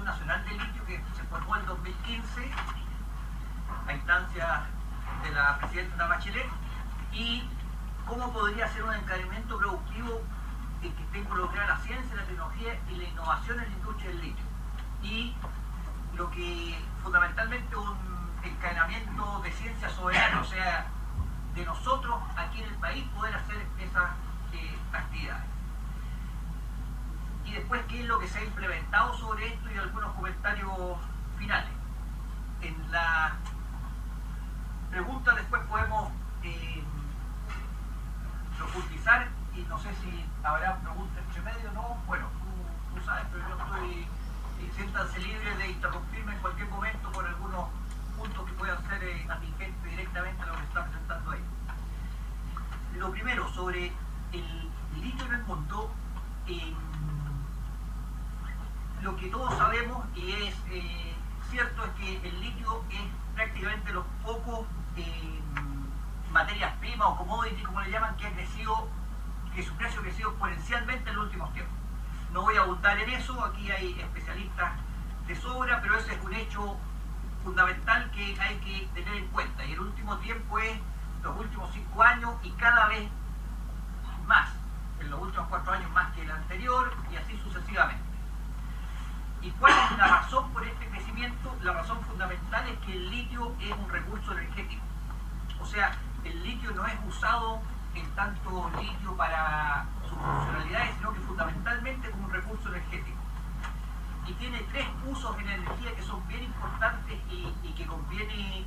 Nacional del Litio que se formó en 2015 a instancia de la presidenta Bachelet, y cómo podría ser un encadenamiento productivo en que esté involucrada la ciencia, la tecnología y la innovación en la industria del litio. Y lo que fundamentalmente un encadenamiento de ciencia soberana, o sea, de nosotros aquí en el país poder hacer esas actividades. Y después, ¿qué es lo que se ha implementado sobre esto? Y algunos comentarios finales. En la pregunta después podemos profundizar, y no sé si habrá preguntas entre medio o no. Bueno, tú sabes, pero yo estoy, siéntanse libres de interrumpirme en cualquier momento por algunos puntos que puedan ser atingentes directamente a lo que se está presentando ahí. Lo primero, sobre el litio en el mundo, lo que todos sabemos y es cierto es que el litio es prácticamente los pocos materias primas o commodities, como le llaman, que ha crecido, que su precio ha crecido exponencialmente en los últimos tiempos. No voy a abundar en eso, aquí hay especialistas de sobra, pero ese es un hecho fundamental que hay que tener en cuenta. Y el último tiempo es los últimos 5 años y cada vez más, en los últimos 4 años más que el anterior, y así sucesivamente. ¿Y cuál es la razón por este crecimiento? La razón fundamental es que el litio es un recurso energético. O sea, el litio no es usado en tanto litio para sus funcionalidades, sino que fundamentalmente como un recurso energético. Y tiene 3 usos en energía que son bien importantes y que conviene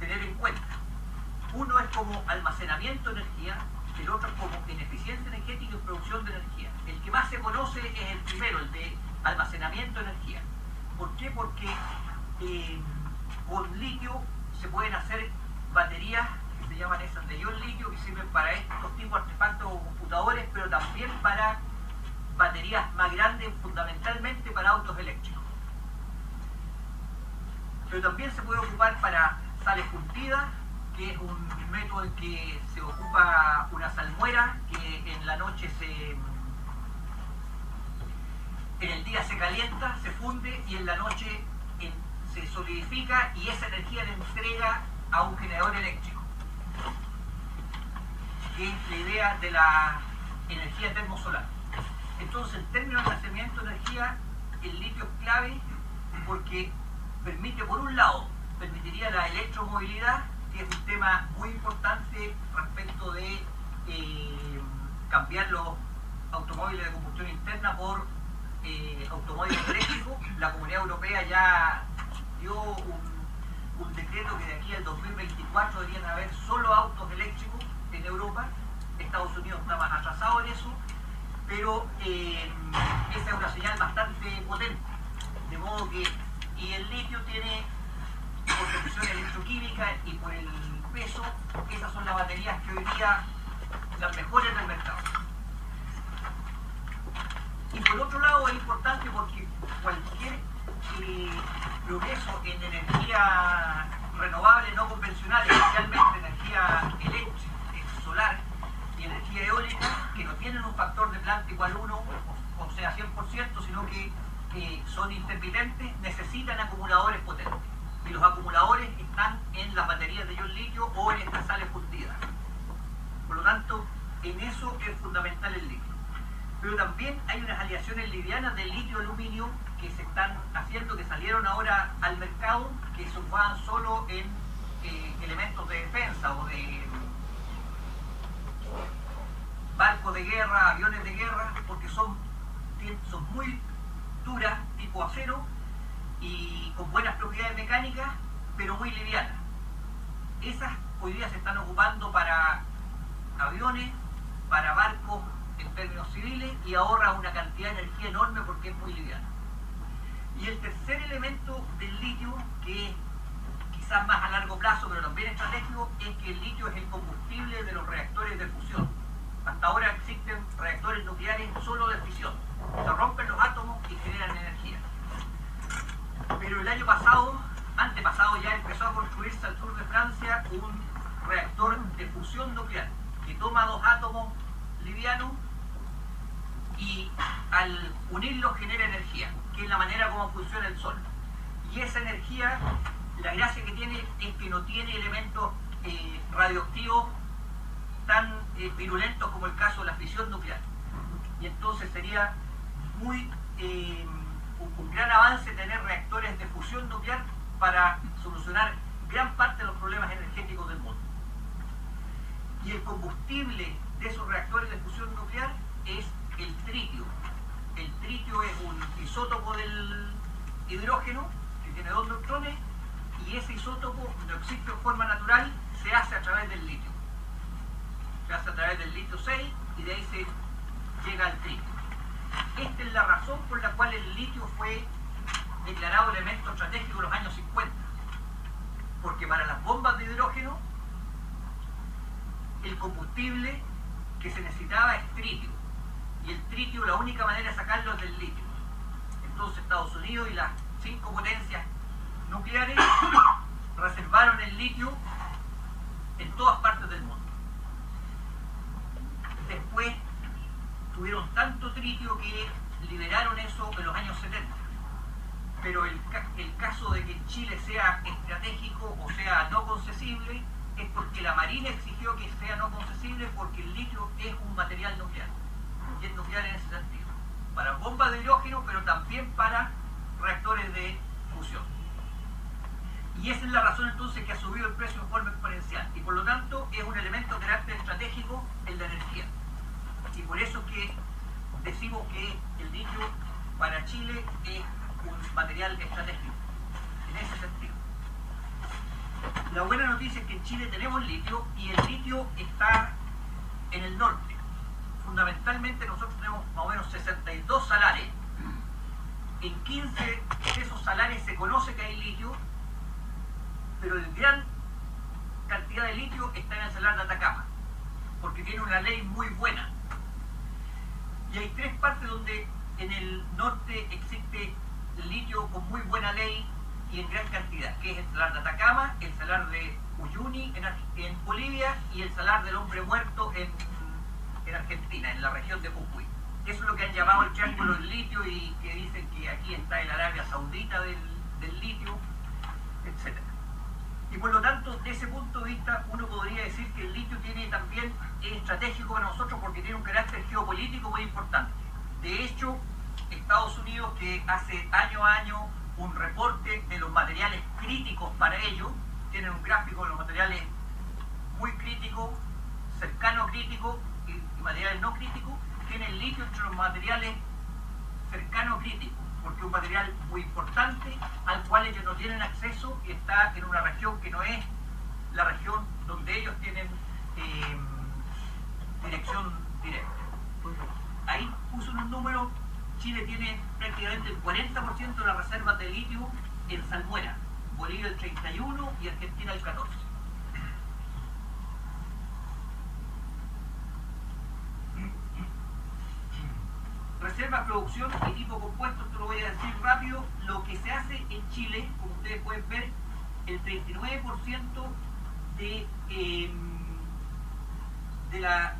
tener en cuenta. Uno es como almacenamiento de energía, el otro es como en eficiencia energética y producción de energía. El que más se conoce es el primero, el de almacenamiento de energía. ¿Por qué? Porque con litio se pueden hacer baterías que se llaman esas de ion litio, que sirven para estos tipos de artefactos o computadores, pero también para baterías más grandes, fundamentalmente para autos eléctricos. Pero también se puede ocupar para sales fundidas, que es un método en que se ocupa una salmuera que en la noche en el día se calienta, se funde y en la noche se solidifica, y esa energía la entrega a un generador eléctrico, que es la idea de la energía termosolar. Entonces, en términos de almacenamiento de energía, el litio es clave porque permite, por un lado, permitiría la electromovilidad, que es un tema muy importante respecto de cambiar los automóviles de combustión interna por automóviles eléctricos. La Comunidad Europea ya dio un decreto que de aquí al 2024 deberían haber solo autos eléctricos en Europa. Estados Unidos está más atrasado en eso, pero esa es una señal bastante potente. De modo que, y el litio tiene, por presión electroquímica y por el peso, esas son las baterías que hoy día las mejores del mercado. Y por otro lado es importante porque cualquier progreso en energía renovable no convencional, especialmente energía eléctrica, solar y energía eólica, que no tienen un factor de planta igual a 1, o sea 100%, sino que son intermitentes, necesitan acumuladores potentes. Y los acumuladores están en las baterías de ion litio o en estas sales fundidas. Por lo tanto, en eso es fundamental el litio. Pero también hay unas aleaciones livianas de litio-aluminio que se están haciendo, que salieron ahora al mercado, que se usaban solo en elementos de defensa o de barcos de guerra, aviones de guerra, porque son muy duras, tipo acero, y con buenas propiedades mecánicas, pero muy livianas. Esas hoy día se están ocupando para aviones, para barcos en términos civiles, y ahorra una cantidad de energía enorme porque es muy liviana. Y el tercer elemento del litio, que es quizás más a largo plazo pero también estratégico, es que el litio es el combustible de los reactores de fusión. Hasta ahora existen reactores nucleares solo de fisión, se rompen los átomos y generan energía. Pero el año pasado, antepasado, ya empezó a construirse al sur de Francia un reactor de fusión nuclear que toma 2 átomos livianos y al unirlos genera energía, que es la manera cómo funciona el Sol. Y esa energía, la gracia que tiene es que no tiene elementos radioactivos tan virulentos como el caso de la fisión nuclear. Y entonces sería muy un gran avance tener reactores de fusión nuclear para solucionar gran parte de los problemas energéticos del mundo. Y el combustible de esos reactores de fusión nuclear es el tritio. El tritio es un isótopo del hidrógeno que tiene 2 neutrones, y ese isótopo no existe en forma natural, se hace a través del litio. Se hace a través del litio 6 y de ahí se llega al tritio. Esta es la razón por la cual el litio fue declarado elemento estratégico en los años 50. Porque para las bombas de hidrógeno, el combustible que se necesitaba es tritio. Y el tritio, la única manera de sacarlo es del litio. Entonces Estados Unidos y las 5 potencias nucleares reservaron el litio en todas partes del mundo. Después tuvieron tanto tritio que liberaron eso en los años 70. Pero el caso de que en Chile sea estratégico o sea no concesible es porque la Marina exigió que sea no concesible, porque el litio es un material nuclear. Y es nuclear en ese sentido. Para bombas de hidrógeno, pero también para reactores de fusión. Y esa es la razón entonces que ha subido el precio en forma exponencial. Y por lo tanto es un elemento de carácter estratégico en la energía. Y por eso es que decimos que el litio para Chile es un material estratégico. En ese sentido. La buena noticia es que en Chile tenemos litio, y el litio está en el norte. Fundamentalmente nosotros tenemos más o menos 62 salares. En 15 de esos salares se conoce que hay litio, pero la gran cantidad de litio está en el salar de Atacama, porque tiene una ley muy buena. Y hay 3 partes donde en el norte existe litio con muy buena ley y en gran cantidad, que es el salar de Atacama, el salar de Uyuni en Bolivia y el salar del Hombre Muerto en Argentina, en la región de Jujuy. Eso es lo que han llamado el triángulo del litio, y que dicen que aquí está el Arabia Saudita del litio, etc. Y por lo tanto, desde ese punto de vista, uno podría decir que el litio tiene también es estratégico para nosotros porque tiene un carácter geopolítico muy importante. De hecho, Estados Unidos, que hace año a año un reporte de los materiales críticos para ello, tienen un gráfico de los materiales muy críticos, cercano a críticos y materiales no críticos, tiene el litio entre los materiales cercanos a críticos, porque es un material muy importante al cual ellos no tienen acceso y está en una región que no es la región donde ellos tienen dirección directa. Ahí puso un número. Chile tiene prácticamente el 40% de las reservas de litio en salmuera, Bolivia el 31% y Argentina el 14%. Reserva, producción y tipo compuesto, esto lo voy a decir rápido. Lo que se hace en Chile, como ustedes pueden ver, el 39% de la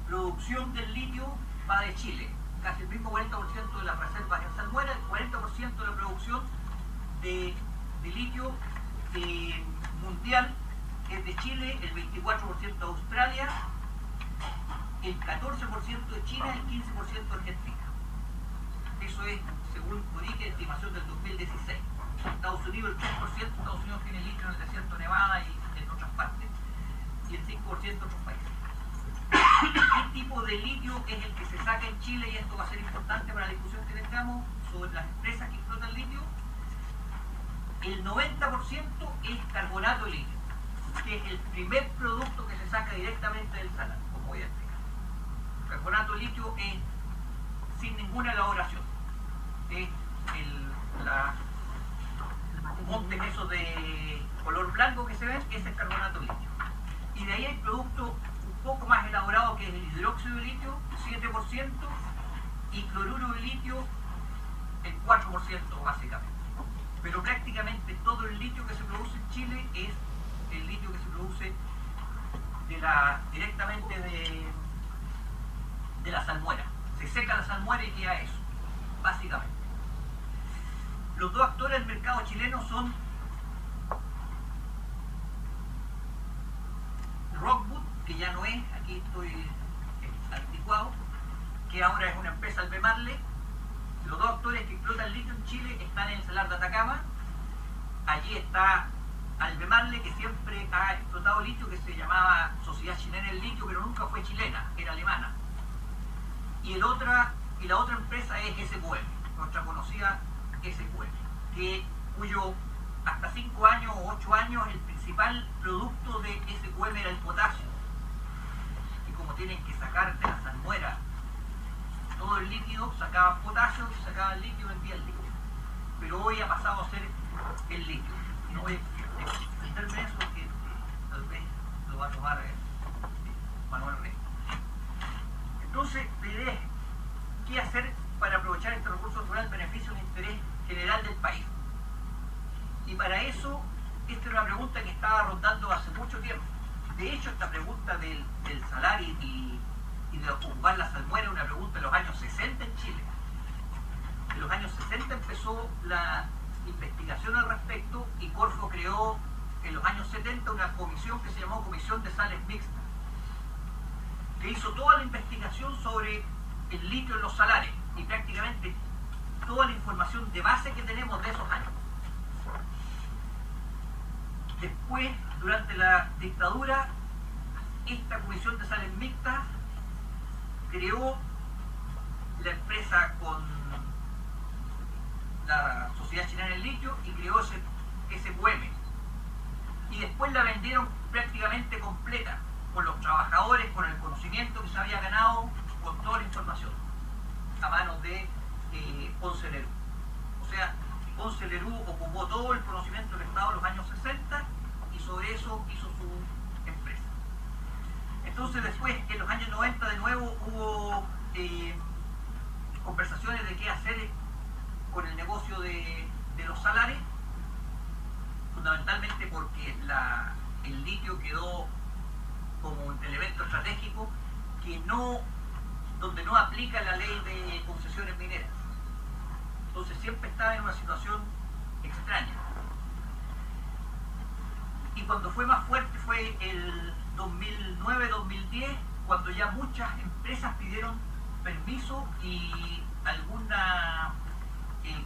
producción del litio va de Chile. Casi el mismo 40% de las reservas en salmuera, el 40% de la producción de litio mundial es de Chile, el 24% de Australia, el 14% de China, el 15% de Argentina. Eso es, según Corique, estimación del 2016. Estados Unidos el 3%, Estados Unidos tiene litio en el desierto de Nevada y en otras partes, y el 5% en otros países. ¿Qué tipo de litio es el que se saca en Chile? Y esto va a ser importante para la discusión que tengamos sobre las empresas que explotan litio. El 90% es carbonato de litio, que es el primer producto que se saca directamente del salar, como voy a explicar. El carbonato de litio es sin ninguna elaboración. Es montes esos de color blanco que se ven, ese es el carbonato de litio. Y de ahí hay productos un poco más elaborados, que es el hidróxido de litio, 7%, y cloruro de litio, el 4% básicamente. Pero prácticamente todo el litio que se produce en Chile es el litio que se produce directamente de la salmuera. Se seca la salmuera y queda eso, básicamente. mercado chileno son Rockwood, que ya no es, aquí estoy anticuado, que ahora es una empresa Albemarle. Los dos actores que explotan litio en Chile están en el Salar de Atacama. Allí está Albemarle, que siempre ha explotado litio, que se llamaba Sociedad Chilena del Litio, pero nunca fue chilena, era alemana. Y la otra empresa es SQM, nuestra conocida SQM, cuyo hasta 5 años o 8 años el principal producto de SQM era el potasio. Y como tienen que sacar de la salmuera todo el líquido, sacaban potasio, sacaban líquido, vendían líquido. Pero hoy ha pasado a ser el líquido. No voy a extenderme eso porque tal vez lo va a tomar Manuel Rey. Entonces, la idea es qué hacer para aprovechar este recurso natural en beneficio del interés general del país. Y para eso, esta era una pregunta que estaba rondando hace mucho tiempo. De hecho, esta pregunta del salar y de ocupar la salmuera es una pregunta de los años 60 en Chile. En los años 60 empezó la investigación al respecto y Corfo creó en los años 70 una comisión que se llamó Comisión de Sales Mixtas, que hizo toda la investigación sobre el litio en los salares y prácticamente toda la información de base que tenemos de esos años. Después, durante la dictadura, esta Comisión de Sales Mixtas creó la empresa con la Sociedad Chilena del Litio y creó SQM. Y después la vendieron prácticamente completa, con los trabajadores, con el conocimiento que se había ganado, con toda la información, a manos de Ponce Lerú. O sea, Ponce Lerú ocupó todo el conocimiento del Estado en los años 60 y sobre eso hizo su empresa. Entonces después, en los años 90 de nuevo hubo conversaciones de qué hacer con el negocio de los salares, fundamentalmente porque el litio quedó como un elemento estratégico donde no aplica la ley de concesiones mineras. Entonces siempre estaba en una situación extraña. Y cuando fue más fuerte fue el 2009-2010, cuando ya muchas empresas pidieron permiso y alguna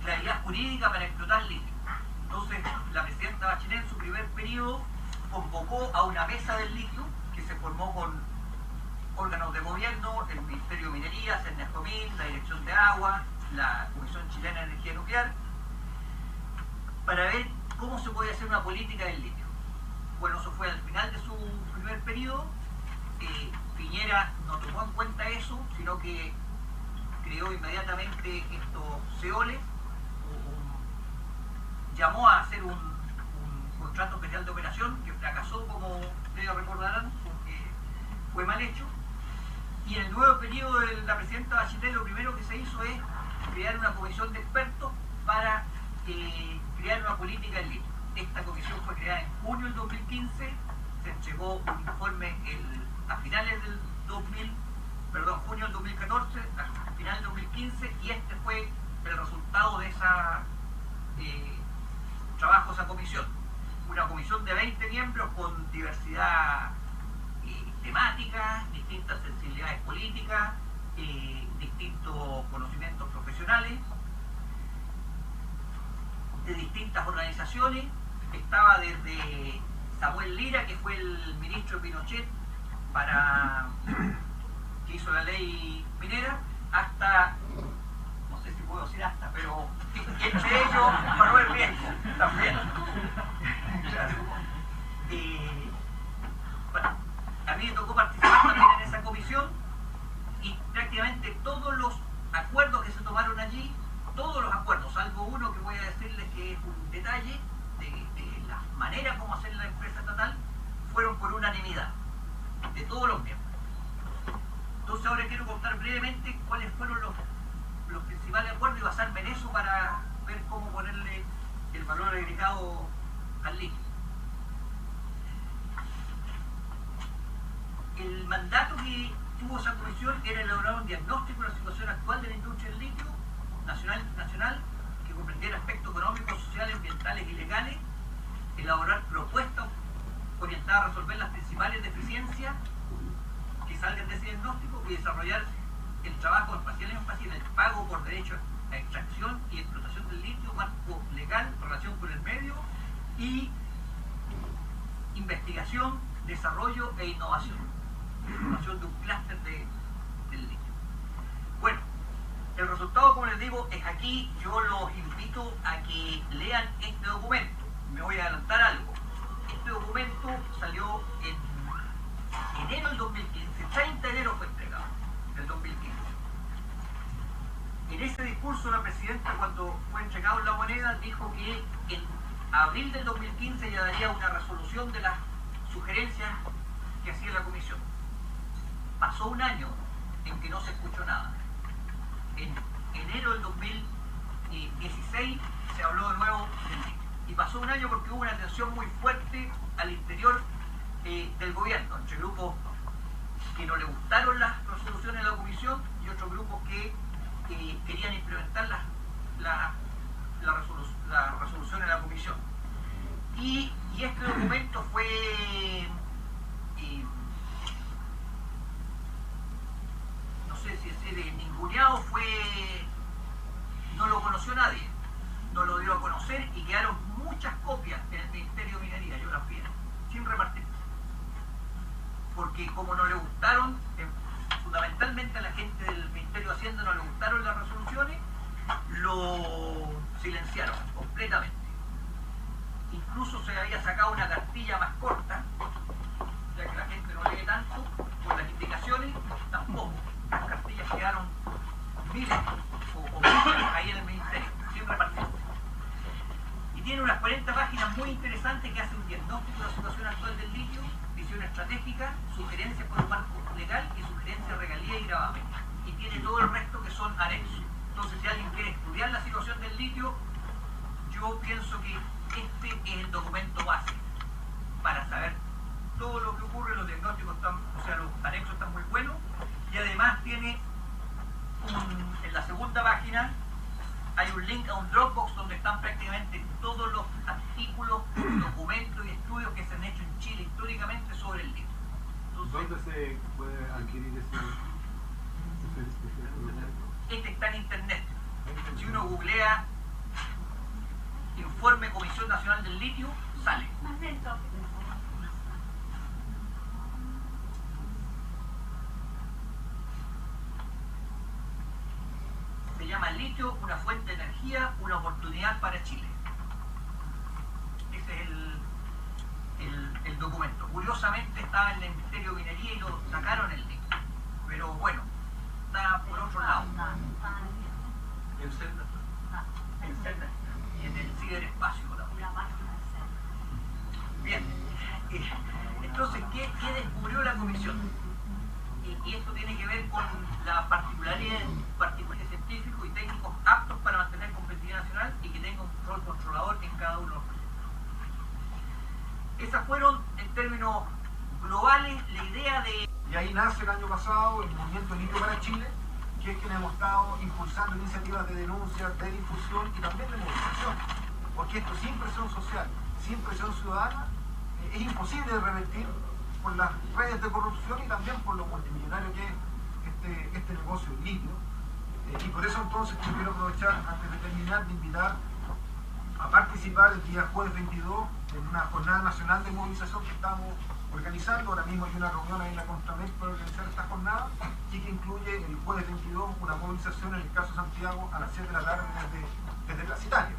claridad jurídica para explotar litio. Entonces la presidenta Bachelet en su primer periodo convocó a una mesa del litio que se formó con órganos de gobierno, el Ministerio de Minería, Cernescomil, la Dirección de Agua, la Comisión Chilena de Energía Nuclear, para ver cómo se podía hacer una política del litio. Bueno, eso fue al final de su primer periodo. Piñera no tomó en cuenta eso, sino que creó inmediatamente estos CEOLES, llamó a hacer un contrato especial de operación que fracasó, como ustedes recordarán, porque fue mal hecho. Y en el nuevo periodo de la presidenta Bachelet lo primero que se hizo es crear una comisión de expertos para crear una política del litio. Esta comisión fue creada en junio del 2015, se entregó un informe a finales del junio del 2014, a finales del 2015, y este fue el resultado de esa trabajo, esa comisión. Una comisión de 20 miembros con diversidad temática, distintas sensibilidades políticas, distintos conocimientos profesionales, de distintas organizaciones. Estaba desde Samuel Lira, que fue el ministro de Pinochet que hizo la ley minera, hasta, no sé si puedo decir hasta, pero entre ellos Manuel Riesco también. Bueno, a mí me tocó participar también en esa comisión y prácticamente todos los acuerdos que se tomaron allí, todos los acuerdos, salvo uno que voy a decirles que es un detalle de la manera como hacer la empresa estatal, fueron por unanimidad de todos los miembros. Entonces ahora quiero contar brevemente cuáles fueron los principales acuerdos y basarme en eso para ver cómo ponerle el valor agregado al litio. El mandato que tuvo esa comisión era elaborar un diagnóstico de la situación actual de la industria del litio, nacional e internacional, que comprendiera aspectos económicos, sociales, ambientales elaborar propuestas orientadas a resolver las principales deficiencias que salgan de ese diagnóstico y desarrollar el trabajo espacial en el pago por derecho a extracción y explotación del litio, marco legal, relación con el medio y investigación, desarrollo e innovación. Formación de un clúster del litio. Bueno, el resultado, como les digo, es aquí. Yo los invito a que lean este documento. Me voy a adelantar algo. Este documento salió en enero del 2015, 30 de enero fue entregado, del 2015. En ese discurso la presidenta, cuando fue entregado en La Moneda, dijo que en abril del 2015 ya daría una resolución de las sugerencias que hacía la comisión. Pasó un año en que no se escuchó nada. En enero del 2016 se habló de nuevo del litio. Y pasó un año porque hubo una tensión muy fuerte al interior del gobierno, entre grupos que no le gustaron las resoluciones de la comisión y otros grupos que querían implementar la resolución de la comisión. Y este documento fue no sé si decir ninguneado, no lo conoció nadie, no lo dio a conocer y quedaron muchas copias en el Ministerio de Minería, yo las vi, sin repartir. Porque como no le gustaron, fundamentalmente a la gente del Ministerio de Hacienda no le gustaron las resoluciones, lo silenciaron completamente. Incluso se había sacado una cartilla más corta, ya que la gente no lee tanto, con las indicaciones tampoco. Las cartillas quedaron miles o miles ahí en el Ministerio, sin repartir. Y tiene unas 40 páginas muy interesantes que hacen un diagnóstico de la situación actual del litio, visión estratégica, sugerencias por el marco legal y sugerencias de regalía y gravamen. Y tiene todo el resto que son anexos. Entonces, si alguien quiere estudiar la situación del litio, yo pienso que este es el documento base para saber todo lo que ocurre. Los diagnósticos están, o sea, los anexos están muy buenos y además tiene en la segunda página hay un link a un Dropbox donde están prácticamente todos los artículos, documentos y estudios que se han hecho en Chile históricamente sobre el litio. Entonces, ¿dónde se puede adquirir ese documento? Este está en internet. Si uno googlea Informe Comisión Nacional del Litio, sale. Se llama Litio, una fuente de energía, una oportunidad para Chile. Ese es el documento. Curiosamente estaba en el Ministerio de Minería y lo sacaron el litio. Pero bueno, está por otro lado. ¿En Senda? En Senda y en el ciberespacio. Bien. Entonces, ¿qué descubrió la comisión? Y esto tiene que ver con la particularidad de científicos y técnicos aptos para mantener competitividad nacional y que tengan un rol controlador en cada uno de los proyectos. Esas fueron, en términos globales, la idea de... Y ahí nace el año pasado el Movimiento Litio para Chile, que es quien hemos estado impulsando iniciativas de denuncia, de difusión y también de movilización. Porque esto sin presión social, sin presión ciudadana, es imposible de revertir por las redes de corrupción y también por lo multimillonario que es este negocio del litio. Y por eso entonces yo quiero aprovechar, antes de terminar, de invitar a participar el día jueves 22 en una jornada nacional de movilización que estamos organizando. Ahora mismo hay una reunión ahí en la Contramet para organizar esta jornada y que incluye el jueves 22 una movilización en el caso Santiago a las 7 de la tarde desde Plaza Italia.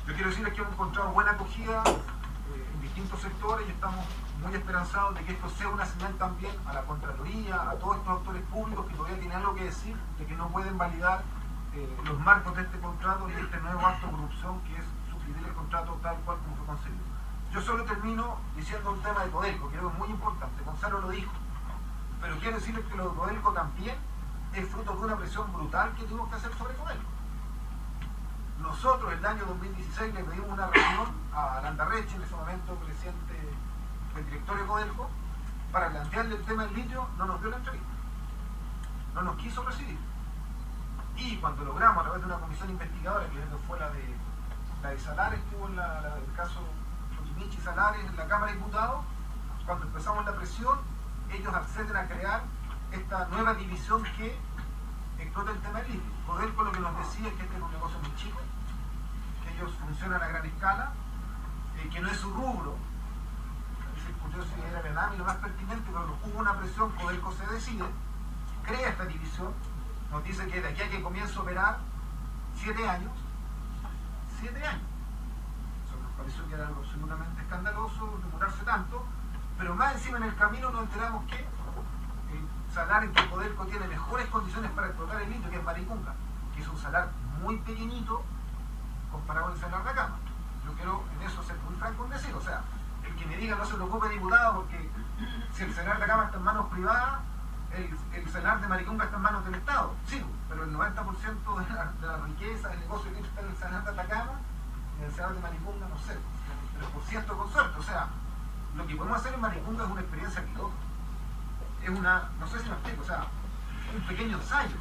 Yo quiero decirles que hemos encontrado buena acogida en distintos sectores y estamos muy esperanzados de que esto sea una señal también a la Contraloría, a todos estos actores públicos que todavía tienen algo que decir, de que no pueden validar los marcos de este contrato y este nuevo acto de corrupción que es suscribir el contrato tal cual como fue concebido. Yo solo termino diciendo un tema de Codelco, que creo que es muy importante, Gonzalo lo dijo, pero quiero decirles que lo de Codelco también es fruto de una presión brutal que tuvimos que hacer sobre Codelco. Nosotros el año 2016 le pedimos una reunión a Landarreche, en ese momento presidente del directorio de Codelco, para plantearle el tema del litio. No nos dio la entrevista, no nos quiso recibir. Y cuando logramos a través de una comisión investigadora, que fue la de Salar, estuvo en el caso Soquimich y Salares en la Cámara de Diputados, cuando empezamos la presión, ellos acceden a crear esta nueva división que explota el tema del litio. Codelco lo que nos decía es que este es un negocio muy chico, que ellos funcionan a gran escala, que no es su rubro. Se discutió si era verdad y lo más pertinente, pero hubo una presión, Codelco se decide, crea esta división, nos dice que de aquí a que comience a operar 7 años, 7 años. Eso nos pareció que era algo absolutamente escandaloso demorarse tanto, pero más encima en el camino nos enteramos que el salar en que Codelco tiene mejores condiciones para explotar el litio, que es Maricunga, que es un salar muy pequeñito comparado con el salar de Atacama. Yo quiero en eso ser muy franco en decir, o sea, el que me diga no se preocupe, diputado, porque si el salar de Atacama está en manos privadas, el salar de Maricunga está en manos del Estado, sí, pero el 90% de la riqueza, del negocio que está en el salar de Atacama, en el salar de Maricunga, no sé, el 3% con suerte. O sea, lo que podemos hacer en Maricunga es una experiencia piloto. Es una, no sé si me explico, o sea, un pequeño ensayo,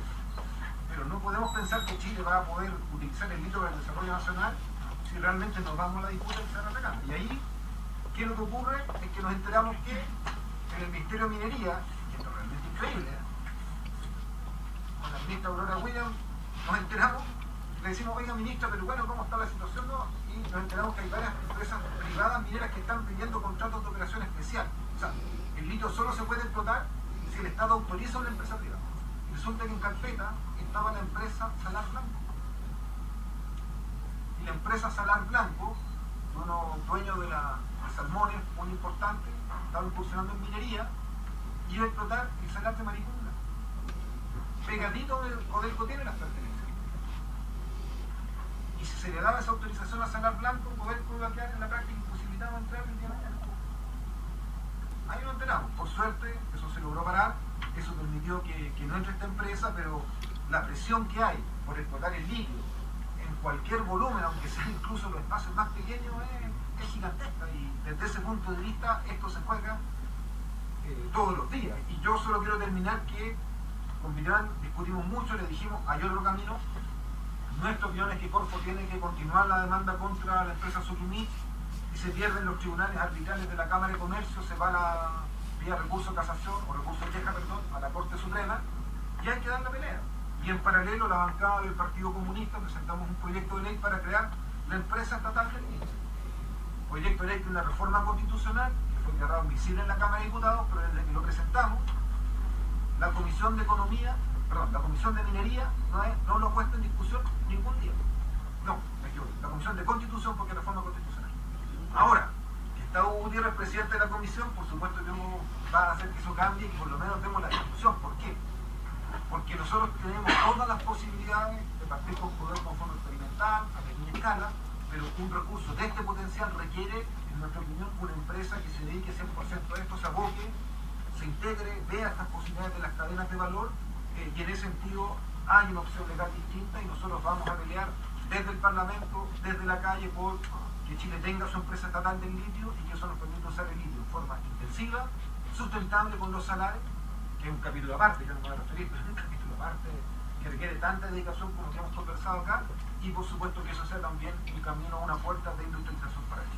pero no podemos pensar que Chile va a poder utilizar el litio para el desarrollo nacional si realmente nos vamos a la disputa del salar de Atacama. Y ahí, ¿qué es lo que ocurre? Es que nos enteramos que en el Ministerio de Minería, y esto es realmente increíble, con la ministra Aurora Williams, nos enteramos, le decimos, oiga ministra, pero bueno, ¿cómo está la situación? No, y nos enteramos que hay varias empresas privadas mineras que están pidiendo contratos de operación especial. O sea, el litio solo se puede explotar si el Estado autoriza a una empresa privada. Y resulta que en carpeta estaba la empresa Salar Blanco. Y la empresa Salar Blanco, uno dueño de salmones muy importante, estaba incursionando en minería, y iba a explotar el salar de Maricunga. Pegadito donde Codelco tiene las pertenencias. Y si se le daba esa autorización a Salar Blanco, Codelco iba a quedar en la práctica imposibilitado a entrar el día de mañana. Ahí lo enteramos. Por suerte, eso se logró parar, eso permitió que no entre esta empresa, pero la presión que hay por explotar el litio en cualquier volumen, aunque sea incluso los espacios más pequeños, es gigantesca. Y desde ese punto de vista, esto se juega todos los días. Y yo solo quiero terminar que con Vidal discutimos mucho, le dijimos, hay otro camino. Nuestra opinión es que Corfo tiene que continuar la demanda contra la empresa Soquimich. Si se pierden los tribunales arbitrales de la Cámara de Comercio, se va a la vía recurso de casación, o recurso de queja, perdón, a la Corte Suprema, y hay que dar la pelea. Y en paralelo, la bancada del Partido Comunista presentamos un proyecto de ley para crear la empresa estatal del litio. Proyecto de ley que es una reforma constitucional, que fue declarado invisible en la Cámara de Diputados, pero desde que lo presentamos, la Comisión de Economía, perdón, la Comisión de Minería no lo ha puesto en discusión ningún día. No, me equivoco. La Comisión de Constitución, porque es reforma constitucional. Ahora, que está Hugo Gutiérrez, presidente de la comisión, por supuesto que Hugo va a hacer que eso cambie y por lo menos demos la discusión. ¿Por qué? Porque nosotros tenemos todas las posibilidades de partir con poder con fondo experimental, a pequeña escala, pero un recurso de este potencial requiere, en nuestra opinión, una empresa que se dedique 100% a esto, se aboque, se integre, vea estas posibilidades de las cadenas de valor, y en ese sentido hay una opción legal distinta y nosotros vamos a pelear desde el Parlamento, desde la calle, por que Chile tenga su empresa estatal del litio y que eso nos permita usar el litio en forma intensiva, sustentable con los salarios, que es un capítulo aparte, yo no me voy a referir, pero es un capítulo aparte que requiere tanta dedicación como que hemos conversado acá, y por supuesto que eso sea también un camino a una puerta de industrialización para Chile.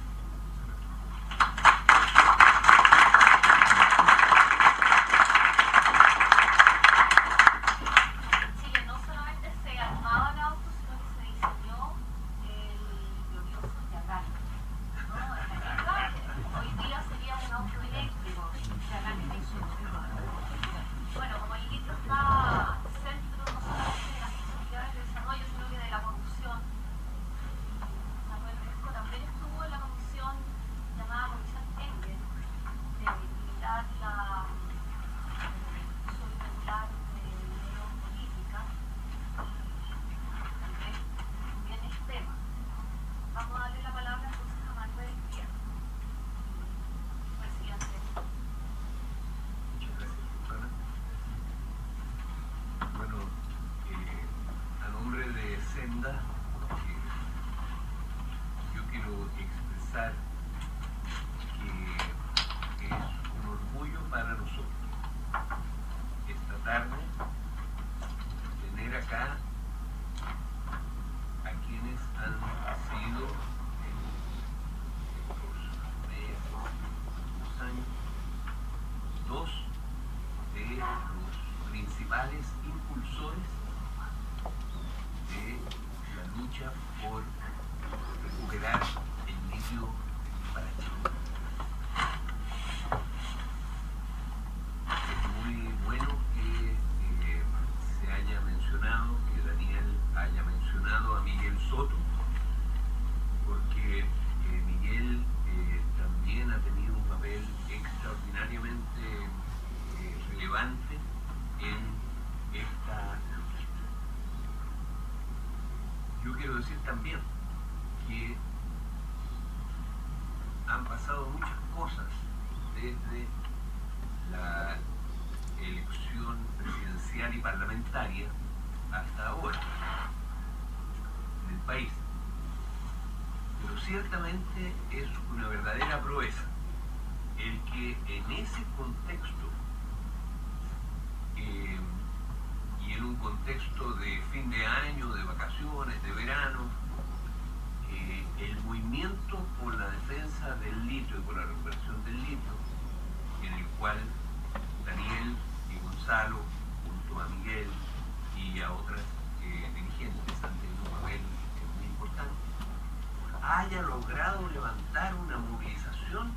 Yo quiero expresar que es un orgullo para nosotros esta tarde tener acá a quienes han sido los principales impulsores de la lucha por recuperar el litio para Chile. Es muy bueno que se haya mencionado, que Daniel haya mencionado a Miguel Soto, porque Miguel también ha tenido un papel extraordinariamente relevante en esta lucha. Yo quiero decir también que han pasado muchas cosas desde la elección presidencial y parlamentaria hasta ahora en el país. Pero ciertamente es una verdadera proeza el que en ese contexto y en un contexto de fin de año, de vacaciones, de verano, el movimiento por la defensa del litio y por la recuperación del litio, en el cual Daniel y Gonzalo, junto a Miguel y a otras dirigentes, han tenido un papel muy importante, haya logrado levantar una movilización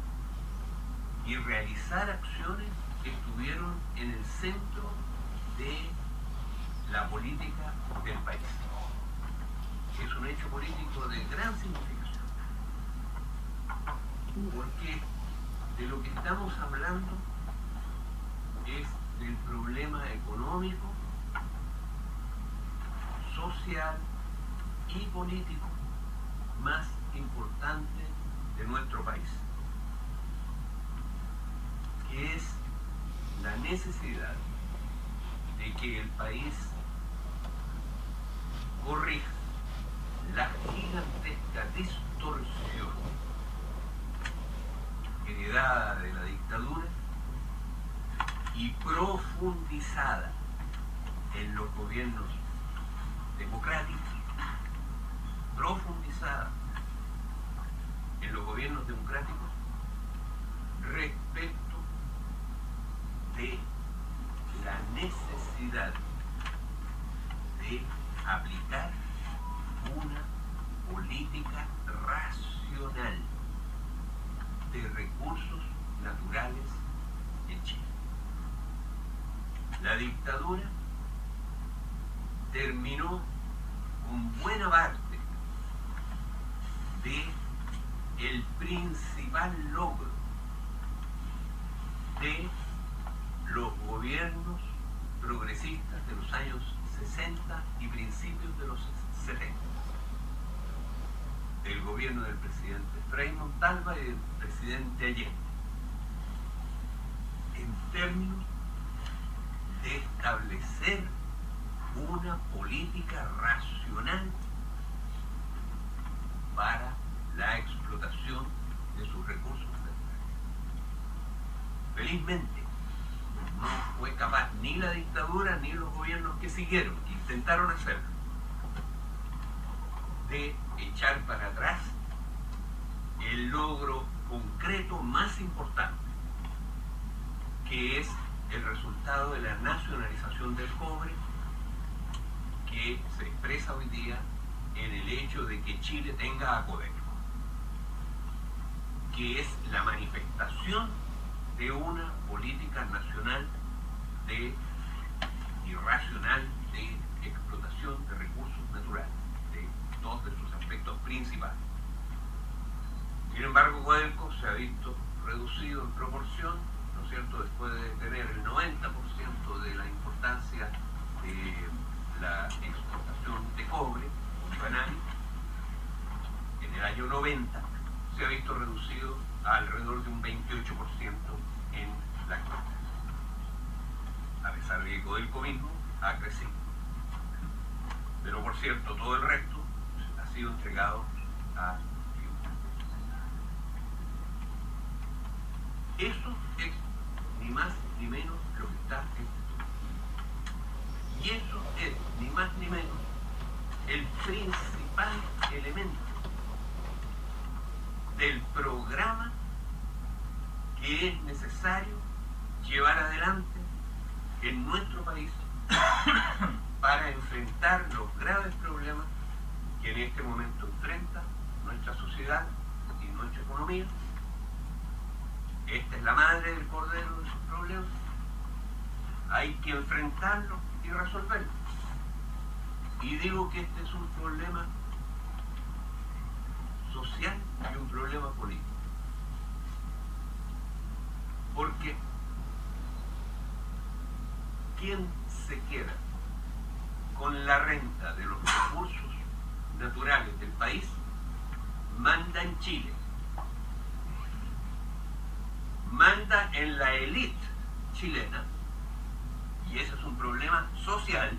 y realizar acciones que estuvieron en el centro de la política del país. Es un hecho político de gran significación, porque de lo que estamos hablando es del problema económico, social y político más importante de nuestro país, que es la necesidad de que el país corrija la gigantesca distorsión heredada de la dictadura y profundizada en los gobiernos democráticos, respecto de la necesidad de aplicar una política racional de recursos naturales en Chile. La dictadura terminó con buena parte de el principal logro de los gobiernos progresistas de los años 60 y principios de los 70. El gobierno del presidente Frei Montalva y del presidente Allende, en términos de establecer una política racional para la explotación de sus recursos naturales. Felizmente, no fue capaz ni la dictadura ni los gobiernos que siguieron, intentaron hacerlo, de echar para atrás el logro concreto más importante, que es el resultado de la nacionalización del cobre, que se expresa hoy día en el hecho de que Chile tenga a Codelco, que es la manifestación de una política nacional y racional de explotación de recursos naturales, de todos de sus aspectos principales. Sin embargo, Codelco se ha visto reducido en proporción, ¿no es cierto?, después de tener el 90% de la importancia de la exportación de cobre banal, en el año 90 se ha visto reducido a alrededor de un 28% en la actualidad, a pesar de que Codelco mismo ha crecido. Pero por cierto, todo el resto ha sido entregado a eso es ni más ni menos lo que está en esto. Y eso es ni más ni menos el principal elemento del programa que es necesario llevar adelante en nuestro país para enfrentar los graves problemas que en este momento enfrenta nuestra sociedad y nuestra economía. Esta es la madre del cordero de sus problemas. Hay que enfrentarlo y resolverlo. Y digo que este es un problema social y un problema político. Porque ¿quién se queda con la renta de los recursos naturales del país? Manda en Chile, manda en la élite chilena, y ese es un problema social,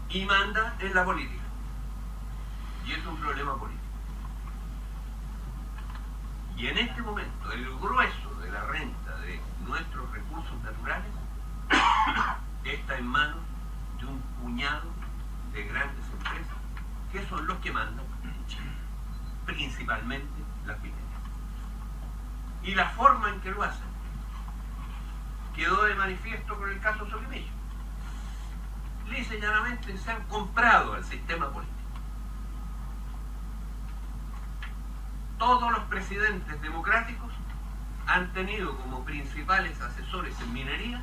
y manda en la política, y es un problema político. Y en este momento el grueso de la renta de nuestros recursos naturales está en manos de un puñado de grandes empresas que son los que mandan en Chile, principalmente las mineras. Y la forma en que lo hacen quedó de manifiesto con el caso Soquimillo. Lisa y llanamente se han comprado al sistema político. Todos los presidentes democráticos han tenido como principales asesores en minería,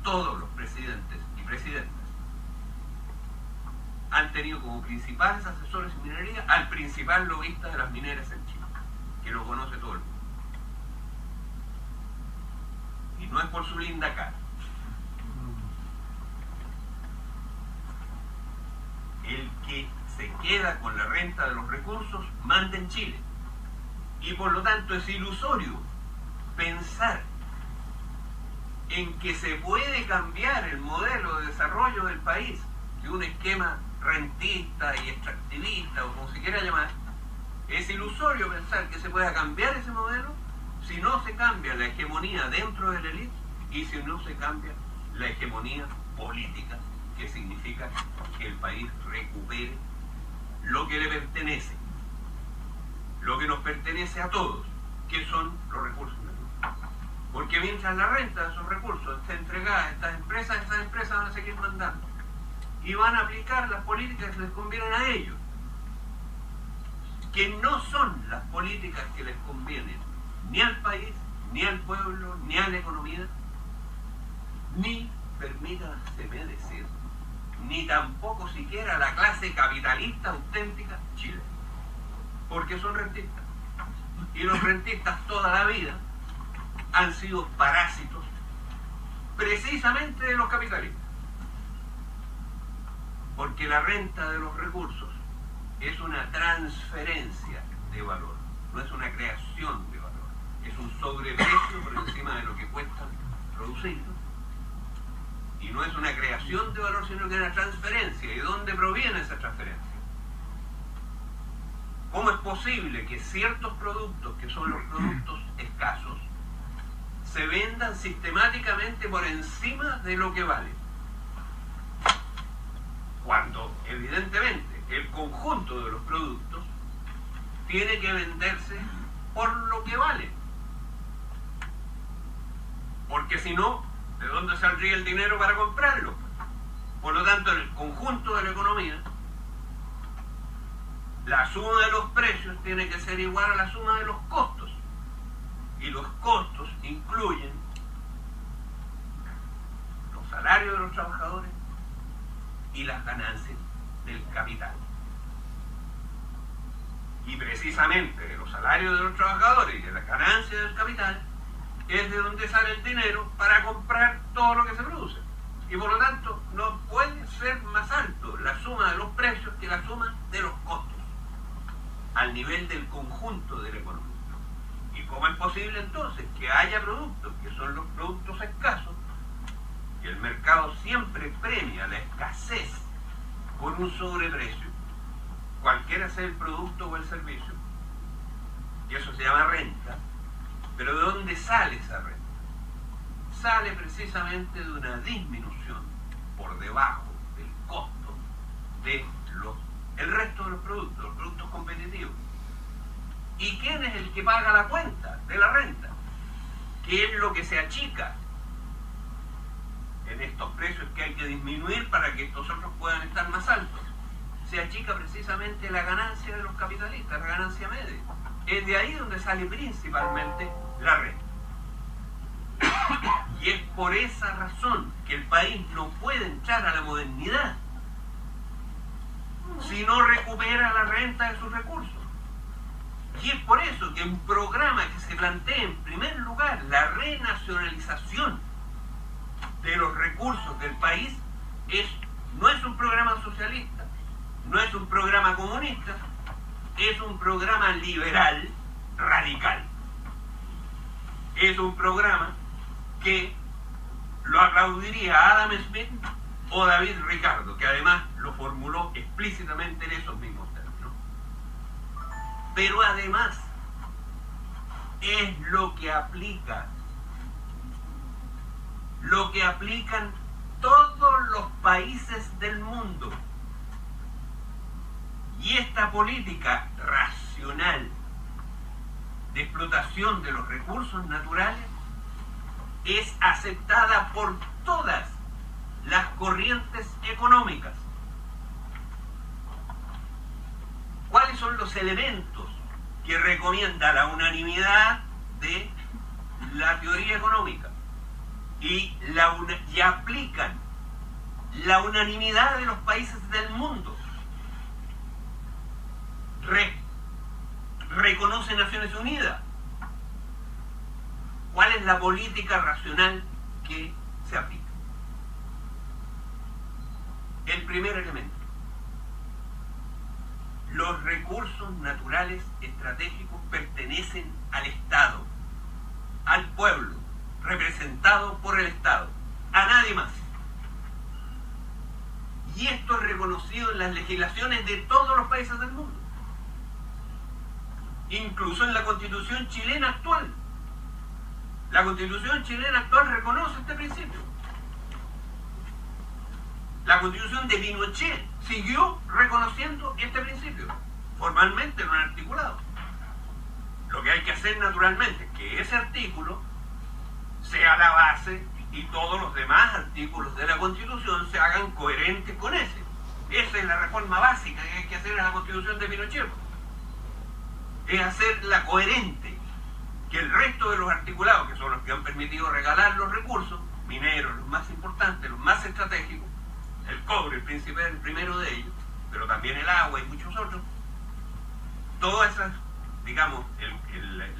todos los presidentes y presidentas han tenido como principales asesores en minería al principal lobista de las mineras en Chile, que lo conoce todo el mundo. Y no es por su linda cara. El que se queda con la renta de los recursos manda en Chile. Y por lo tanto es ilusorio pensar en que se puede cambiar el modelo de desarrollo del país de un esquema rentista y extractivista, o como se quiera llamar. Es ilusorio pensar que se pueda cambiar ese modelo si no se cambia la hegemonía dentro de la élite y si no se cambia la hegemonía política, que significa que el país recupere lo que le pertenece, lo que nos pertenece a todos, que son los recursos naturales. Porque mientras la renta de esos recursos esté entregada a estas empresas van a seguir mandando y van a aplicar las políticas que les convienen a ellos, que no son las políticas que les convienen ni al país, ni al pueblo, ni a la economía, ni, permítaseme decir, ni tampoco siquiera a la clase capitalista auténtica chilena, porque son rentistas. Y los rentistas toda la vida han sido parásitos precisamente de los capitalistas, porque la renta de los recursos es una transferencia de valor, no es una creación de valor, es un sobreprecio por encima de lo que cuesta producirlo. Y no es una creación de valor, sino que es una transferencia. ¿Y de dónde proviene esa transferencia? ¿Cómo es posible que ciertos productos, que son los productos escasos, se vendan sistemáticamente por encima de lo que valen? Cuando, evidentemente, el conjunto de los productos tiene que venderse por lo que vale. Porque si no, ¿de dónde saldría el dinero para comprarlo? Por lo tanto, en el conjunto de la economía, la suma de los precios tiene que ser igual a la suma de los costos. Y los costos incluyen los salarios de los trabajadores y las ganancias del capital. Y precisamente de los salarios de los trabajadores y de las ganancias del capital es de donde sale el dinero para comprar todo lo que se produce. Y por lo tanto no puede ser más alto la suma de los precios que la suma de los costos al nivel del conjunto de la economía. ¿Y cómo es posible entonces que haya productos que son los productos escasos, que el mercado siempre premia la escasez con un sobreprecio, cualquiera sea el producto o el servicio, y eso se llama renta? Pero ¿de dónde sale esa renta? Sale precisamente de una disminución por debajo del costo de el resto de los productos competitivos. ¿Y quién es el que paga la cuenta de la renta? ¿Qué es lo que se achica en estos precios que hay que disminuir para que estos otros puedan estar más altos. Se achica precisamente la ganancia de los capitalistas, la ganancia media. Es de ahí donde sale principalmente la renta. Y es por esa razón que el país no puede entrar a la modernidad si no recupera la renta de sus recursos. Y es por eso que un programa que se plantea en primer lugar la renacionalización de los recursos del país no es un programa socialista, no es un programa comunista, es un programa liberal radical. Es un programa que lo aplaudiría Adam Smith o David Ricardo, que además lo formuló explícitamente en esos mismos términos. Pero además es lo que aplican todos los países del mundo. Y esta política racional de explotación de los recursos naturales es aceptada por todas las corrientes económicas. ¿Cuáles son los elementos que recomienda la unanimidad de la teoría económica? Y aplican la unanimidad de los países del mundo. Reconoce Naciones Unidas. ¿Cuál es la política racional que se aplica? El primer elemento: los recursos naturales estratégicos pertenecen al Estado, al pueblo, representado por el Estado, a nadie más. Y esto es reconocido en las legislaciones de todos los países del mundo, incluso en la Constitución chilena actual. La Constitución chilena actual reconoce este principio. La Constitución de Pinochet siguió reconociendo este principio, formalmente en un articulado. Lo que hay que hacer naturalmente es que ese artículo sea la base y todos los demás artículos de la Constitución se hagan coherentes con ese. Esa es la reforma básica que hay que hacer a la Constitución de Pinochet. Es hacerla coherente, que el resto de los articulados, que son los que han permitido regalar los recursos mineros, los más importantes, los más estratégicos, el cobre, el primero de ellos, pero también el agua y muchos otros, todas esas, digamos,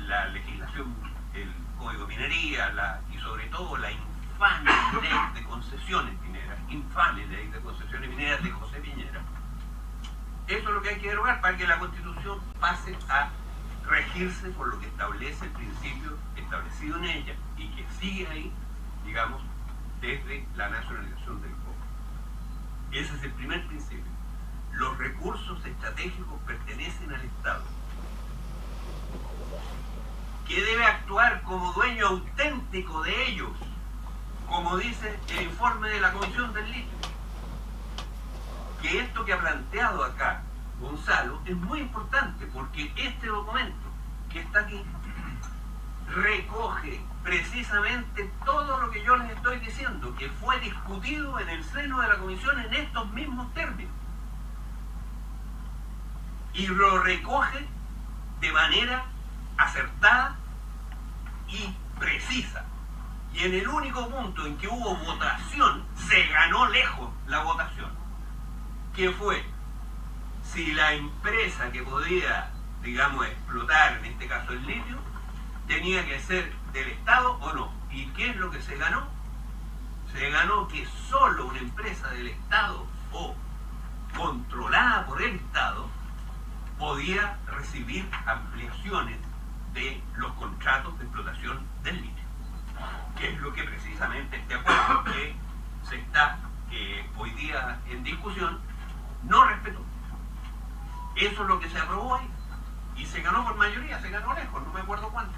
la legislación, el Código de Minería, y sobre todo la infame ley de concesiones mineras, infame ley de concesiones mineras de José Piñera. Eso es lo que hay que derogar para que la Constitución pase a regirse por lo que establece el principio establecido en ella y que sigue ahí, digamos, desde la nacionalización del cobre. Ese es el primer principio. Los recursos estratégicos pertenecen al Estado, que debe actuar como dueño auténtico de ellos, como dice el informe de la Comisión del Litio. Que esto que ha planteado acá Gonzalo es muy importante, porque este documento que está aquí recoge precisamente todo lo que yo les estoy diciendo, que fue discutido en el seno de la Comisión en estos mismos términos, y lo recoge de manera acertada y precisa. Y en el único punto en que hubo votación, se ganó lejos la votación, que fue si la empresa que podía, digamos, explotar, en este caso el litio, tenía que ser del Estado o no. ¿Y qué es lo que se ganó? Se ganó que solo una empresa del Estado o controlada por el Estado podía recibir ampliaciones de los contratos de explotación del litio, que es lo que precisamente este acuerdo que se está hoy día en discusión no respetó. Eso es lo que se aprobó ahí y se ganó por mayoría, se ganó lejos, no me acuerdo cuánto.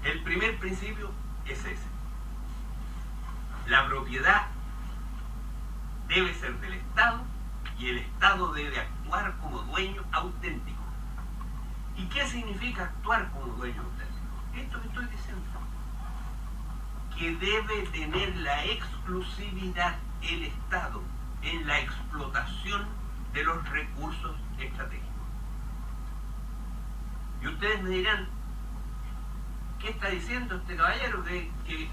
El primer principio es ese: la propiedad debe ser del Estado y el Estado debe actuar como dueño auténtico. ¿Y qué significa actuar como dueño auténtico? Esto que estoy diciendo, que debe tener la exclusividad el Estado en la explotación de los recursos estratégicos. Y ustedes me dirán, ¿qué está diciendo este caballero que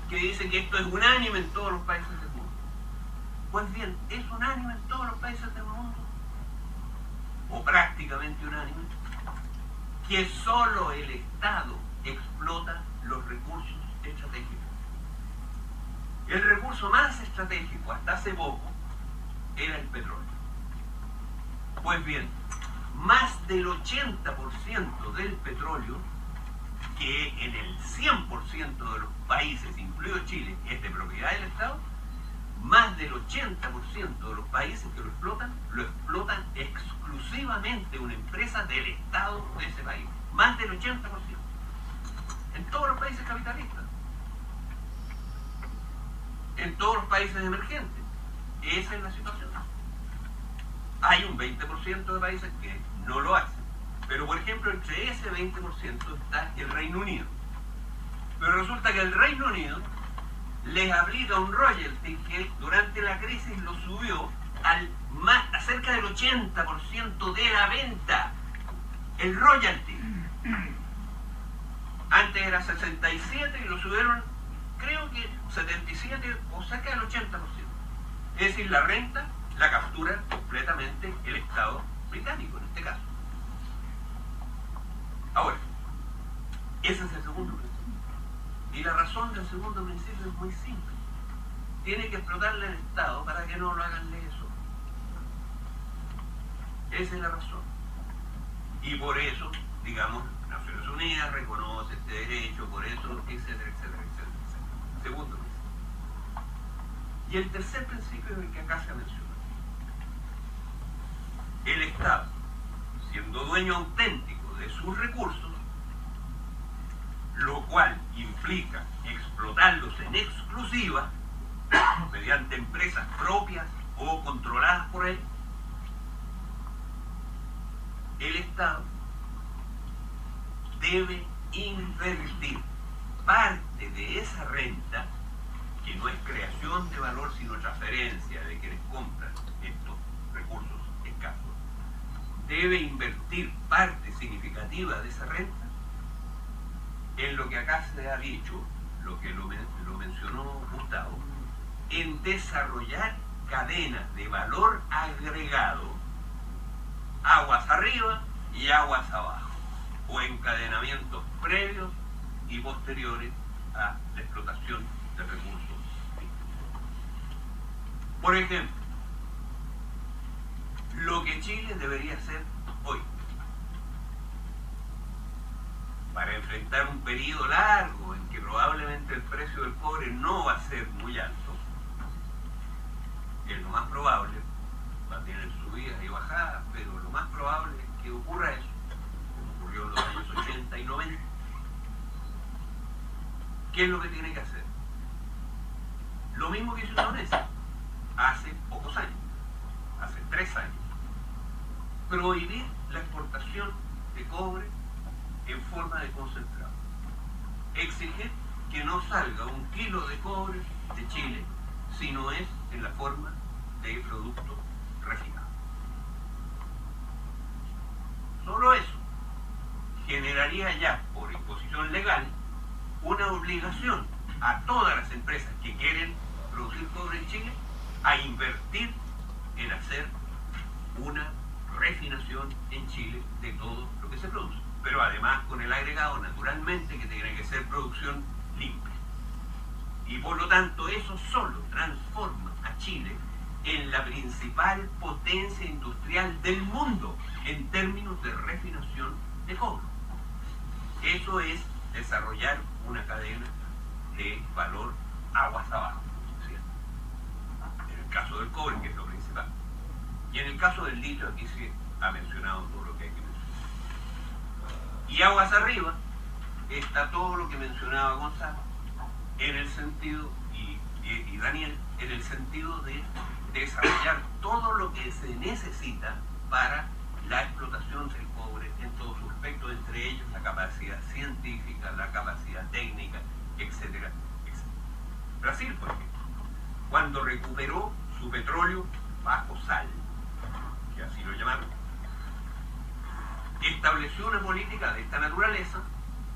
dice que esto es unánime en todos los países del mundo? Pues bien, es unánime en todos los países del mundo, o prácticamente unánime, que solo el Estado explota los recursos estratégicos. El recurso más estratégico hasta hace poco era el petróleo. Pues bien, más del 80% del petróleo, que en el 100% de los países, incluido Chile, es de propiedad del Estado, más del 80% de los países que lo explotan exclusivamente una empresa del Estado de ese país. Más del 80%. En todos los países capitalistas. En todos los países emergentes. Esa es la situación. Hay un 20% de países que no lo hacen. Pero, por ejemplo, entre ese 20% está el Reino Unido. Pero resulta que el Reino Unido les aplica un royalty que durante la crisis lo subió a cerca del 80% de la venta. El royalty. Antes era 67 y lo subieron, creo que 77 o cerca del 80%. Es decir, la renta la captura completamente el Estado británico en este caso. Ahora, ese es el segundo principio. Y la razón del segundo principio es muy simple. Tiene que explotarle el Estado para que no lo hagan eso. Esa es la razón. Y por eso, digamos, Naciones Unidas reconoce este derecho, por eso, etcétera, etcétera, etcétera, etcétera. Segundo principio. Y el tercer principio es el que acá se menciona. El Estado, siendo dueño auténtico de sus recursos, lo cual implica explotarlos en exclusiva mediante empresas propias o controladas por él, el Estado debe invertir parte de esa renta, que no es creación de valor sino transferencia de quienes compran estos recursos escasos, debe invertir parte significativa de esa renta en lo que acá se ha dicho, lo que lo mencionó Gustavo, en desarrollar cadenas de valor agregado, aguas arriba y aguas abajo, o encadenamientos previos y posteriores a la explotación de recursos. Por ejemplo, lo que Chile debería hacer hoy para enfrentar un periodo largo en que probablemente el precio del cobre no va a ser muy alto, es lo más probable, va a tener subidas y bajadas, pero lo más probable es que ocurra eso, como ocurrió en los años 80 y 90. ¿Qué es lo que tiene que hacer? Lo mismo que hizo Indonesia hace pocos años, hace 3 años. Prohibir la exportación de cobre en forma de concentrado. Exigir que no salga 1 kilo de cobre de Chile si no es en la forma de producto refinado. Solo eso generaría ya, por imposición legal, una obligación a todas las empresas que quieren producir cobre en Chile a invertir en hacer una refinación en Chile de todo lo que se produce. Pero además con el agregado, naturalmente, que tiene que ser producción limpia. Y por lo tanto, eso solo transforma a Chile en la principal potencia industrial del mundo en términos de refinación de cobre. Eso es desarrollar una cadena de valor aguas abajo, ¿cierto? En el caso del cobre, que es lo principal. Y en el caso del litio, aquí se ha mencionado todo lo que hay que mencionar. Y aguas arriba está todo lo que mencionaba Gonzalo, en el sentido, y Daniel, en el sentido de desarrollar todo lo que se necesita para la explotación del cobre en todos sus aspectos, entre ellos la capacidad científica, la capacidad técnica, etcétera, etcétera. Brasil, por ejemplo, cuando recuperó su petróleo bajo sal, que así lo llamaron, estableció una política de esta naturaleza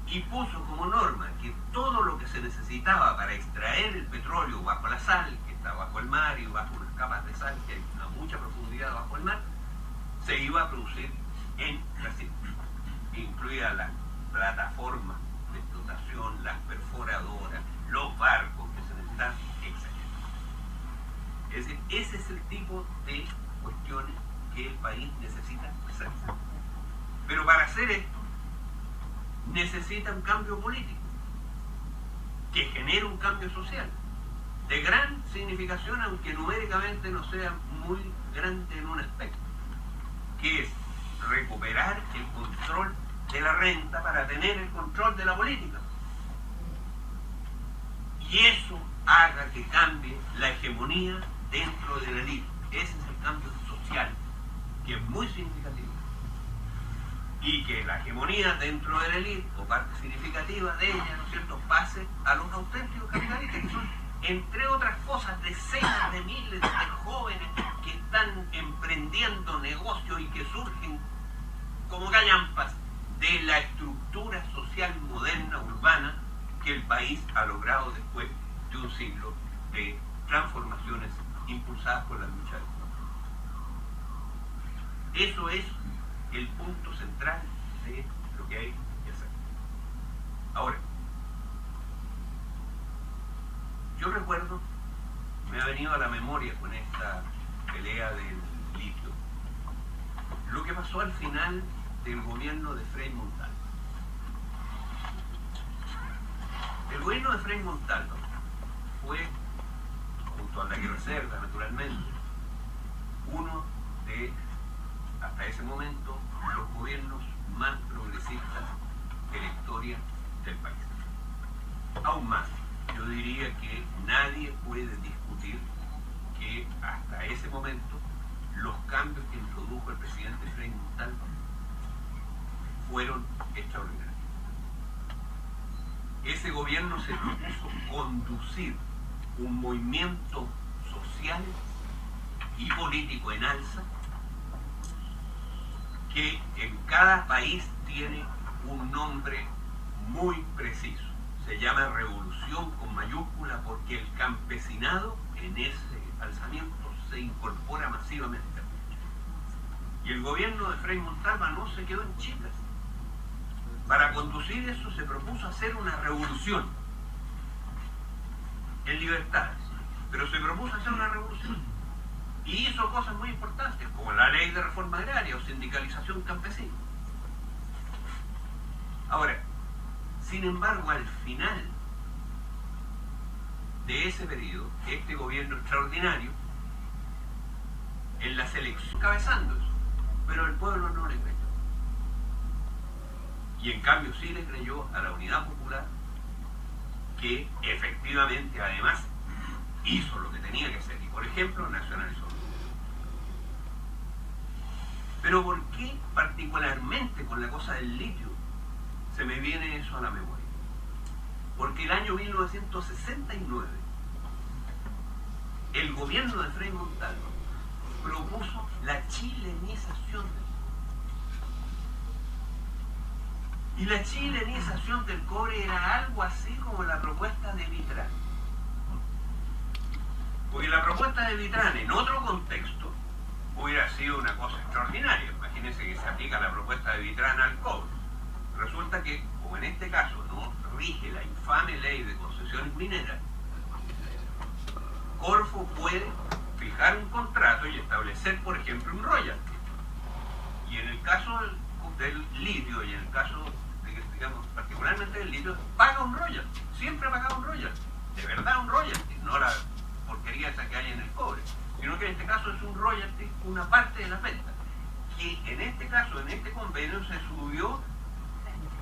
y puso como norma que todo lo que se necesitaba para extraer el petróleo bajo la sal, que está bajo el mar y bajo unas capas de sal que hay a mucha profundidad bajo el mar, se iba a producir en Brasil, incluida las plataformas de explotación, las perforadoras, los barcos que se necesitan, etc. Es decir, ese es el tipo de cuestiones que el país necesita hacer. Pero para hacer esto necesita un cambio político que genere un cambio social de gran significación, aunque numéricamente no sea muy grande en un aspecto, que es recuperar el control de la renta para tener el control de la política, y eso haga que cambie la hegemonía dentro de la élite. Ese es el cambio social, que es muy significativo, y que la hegemonía dentro de la élite, o parte significativa de ella, ¿no es cierto?, pase a los auténticos capitalistas, que son, entre otras cosas, decenas de miles de jóvenes que están emprendiendo negocios y que surgen como gallampas de la estructura social moderna, urbana, que el país ha logrado después de un siglo de transformaciones impulsadas por la lucha del pueblo. Eso es el punto central de lo que hay que hacer. Ahora, yo recuerdo, me ha venido a la memoria con esta pelea del litio, lo que pasó al final del gobierno de Frei Montalva. El gobierno de Frei Montalva fue, junto a la que reserva naturalmente, uno de, hasta ese momento, los gobiernos más progresistas de la historia del país. Aún más, yo diría que nadie puede discutir que hasta ese momento los cambios que introdujo el presidente Frei Montalva fueron extraordinarios. Ese gobierno se propuso conducir un movimiento social y político en alza que en cada país tiene un nombre muy preciso. Se llama revolución con mayúscula porque el campesinado en ese alzamiento se incorpora masivamente. Y el gobierno de Frei Montalva no se quedó en chicas. Para conducir eso se propuso hacer una revolución en libertad, pero se propuso hacer una revolución y hizo cosas muy importantes como la ley de reforma agraria o sindicalización campesina. Ahora, sin embargo, al final de ese periodo, este gobierno extraordinario en las elecciones encabezando eso, pero el pueblo no le creyó. Y en cambio sí le creyó a la Unidad Popular, que efectivamente además hizo lo que tenía que hacer y, por ejemplo, nacionalizó. Pero ¿por qué particularmente con la cosa del litio se me viene eso a la memoria? Porque el año 1969 el gobierno de Frei Montalva propuso la chilenización del cobre. Y la chilenización del cobre era algo así como la propuesta de Vitrán. Porque la propuesta de Vitrán en otro contexto hubiera sido una cosa extraordinaria. Imagínense que se aplica la propuesta de Vitrán al cobre. Resulta que, como en este caso no rige la infame ley de concesiones mineras, Corfo puede fijar un contrato y establecer, por ejemplo, un royalty. Y en el caso del litio y en el caso, digamos, particularmente del litio, paga un royalty. Siempre ha pagado un royalty. De verdad un royalty, no la porquería esa que hay en el cobre, sino que en este caso es un royalty, una parte de la venta, que en este caso, en este convenio, se subió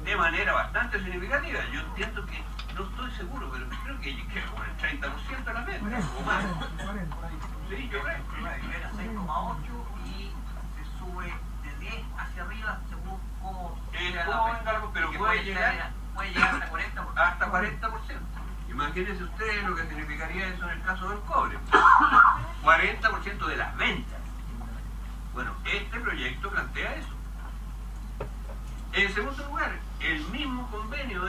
de manera bastante significativa. Yo entiendo que, no estoy seguro, pero creo que como el 30% de la venta, o más. Sí, yo creo. Era 6,8 y se sube de 10 hacia arriba según cómo sea la venta. Pero Que puede llegar hasta 40%. hasta 40%. Imagínense ustedes lo que significaría eso en el caso del cobre. 40% de las ventas. Bueno, este proyecto plantea eso. En segundo lugar, el mismo convenio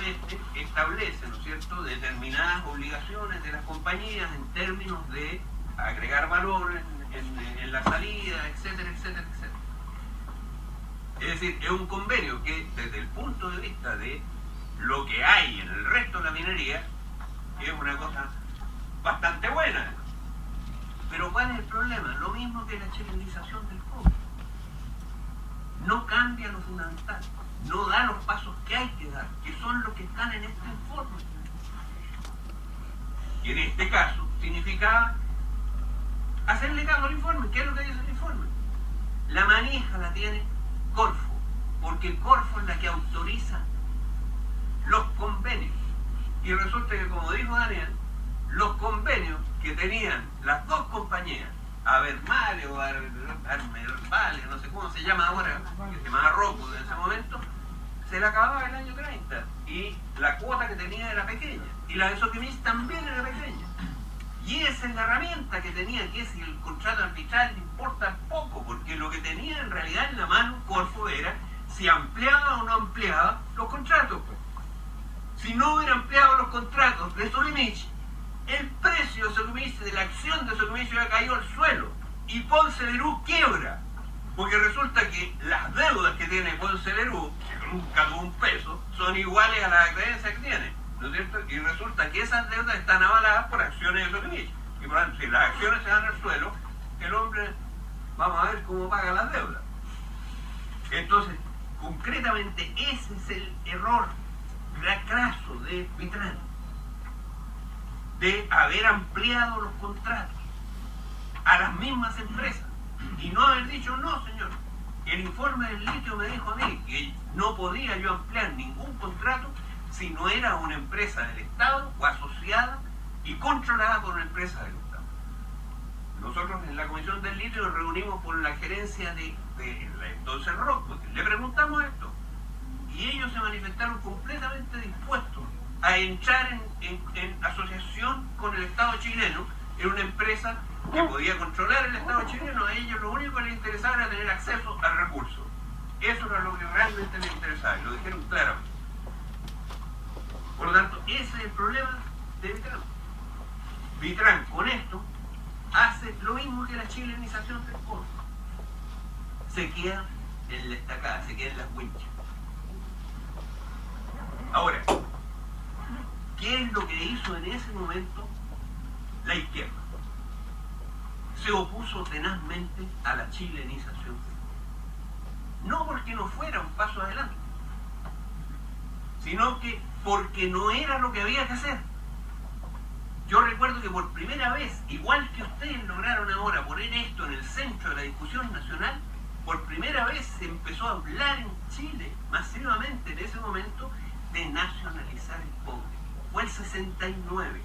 establece, ¿no es cierto?, determinadas obligaciones de las compañías en términos de agregar valor en la salida, etcétera, etcétera, etcétera. Es decir, es un convenio que desde el punto de vista de lo que hay en el resto de la minería es una cosa bastante buena. Pero ¿cuál es el problema? Lo mismo que la chilenización del cobre. No cambia lo fundamental, no da los pasos que hay que dar, que son los que están en este informe. Y en este caso significaba hacerle caso al informe. ¿Qué es lo que dice el informe? La manija la tiene Corfo, porque Corfo es la que autoriza los convenios. Y resulta que, como dijo Daniel, los convenios que tenían las dos compañías, Abermale o Armervale, no sé cómo se llama ahora, que se llamaba Rockwell en ese momento, se le acababa el año 30 y la cuota que tenía era pequeña y la de Soquimich también era pequeña. Y esa es la herramienta que tenía, que si el contrato arbitral importa poco, porque lo que tenía en realidad en la mano Corfo era si ampliaba o no ampliaba los contratos. Si no hubiera ampliado los contratos de Soquimich, el precio de Soquimich, de la acción de Soquimich, hubiera caído al suelo y Ponce Lerú quiebra, porque resulta que las deudas que tiene Ponce Lerú, que nunca tuvo un peso, son iguales a las creencias que tiene, ¿no es cierto? Y resulta que esas deudas están avaladas por acciones de Soquimich, y por tanto, si las acciones se van al suelo, el hombre, vamos a ver cómo paga las deudas. Entonces, concretamente, ese es el error craso de Vitrán, de haber ampliado los contratos a las mismas empresas y no haber dicho, no señor, el informe del litio me dijo a mí que no podía yo ampliar ningún contrato si no era una empresa del Estado o asociada y controlada por una empresa del Estado. Nosotros en la Comisión del Litio nos reunimos por la gerencia de entonces Rockwell, le preguntamos esto y ellos se manifestaron completamente dispuestos a entrar en asociación con el Estado chileno, en una empresa que podía controlar el Estado chileno. A ellos lo único que les interesaba era tener acceso al recurso. Eso era lo que realmente les interesaba, y lo dijeron claramente. Por lo tanto, ese es el problema de Vitrán. Vitrán con esto hace lo mismo que la chilenización del cobre. Se queda en la estacada, se queda en las winchas. Ahora, ¿qué es lo que hizo en ese momento la izquierda? Se opuso tenazmente a la chilenización. No porque no fuera un paso adelante, sino que porque no era lo que había que hacer. Yo recuerdo que por primera vez, igual que ustedes lograron ahora poner esto en el centro de la discusión nacional, por primera vez se empezó a hablar en Chile masivamente en ese momento de nacionalizar el cobre. Fue el 69,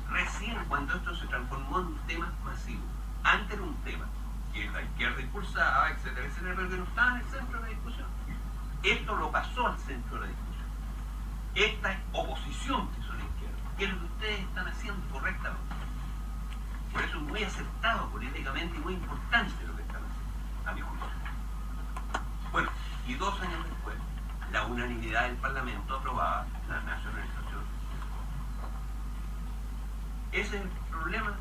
recién cuando esto se transformó en un tema masivo. Antes era un tema que la izquierda impulsaba, etcétera, etcétera, pero que no estaba en el centro de la discusión. Esto lo pasó al centro de la discusión. Esta oposición que son la izquierda, que es lo que ustedes están haciendo correctamente. Por eso es muy acertado políticamente y muy importante lo que están haciendo, a mi juicio. Bueno, y 2 años después, la unanimidad del Parlamento aprobaba la nacionalización. Ese es el problema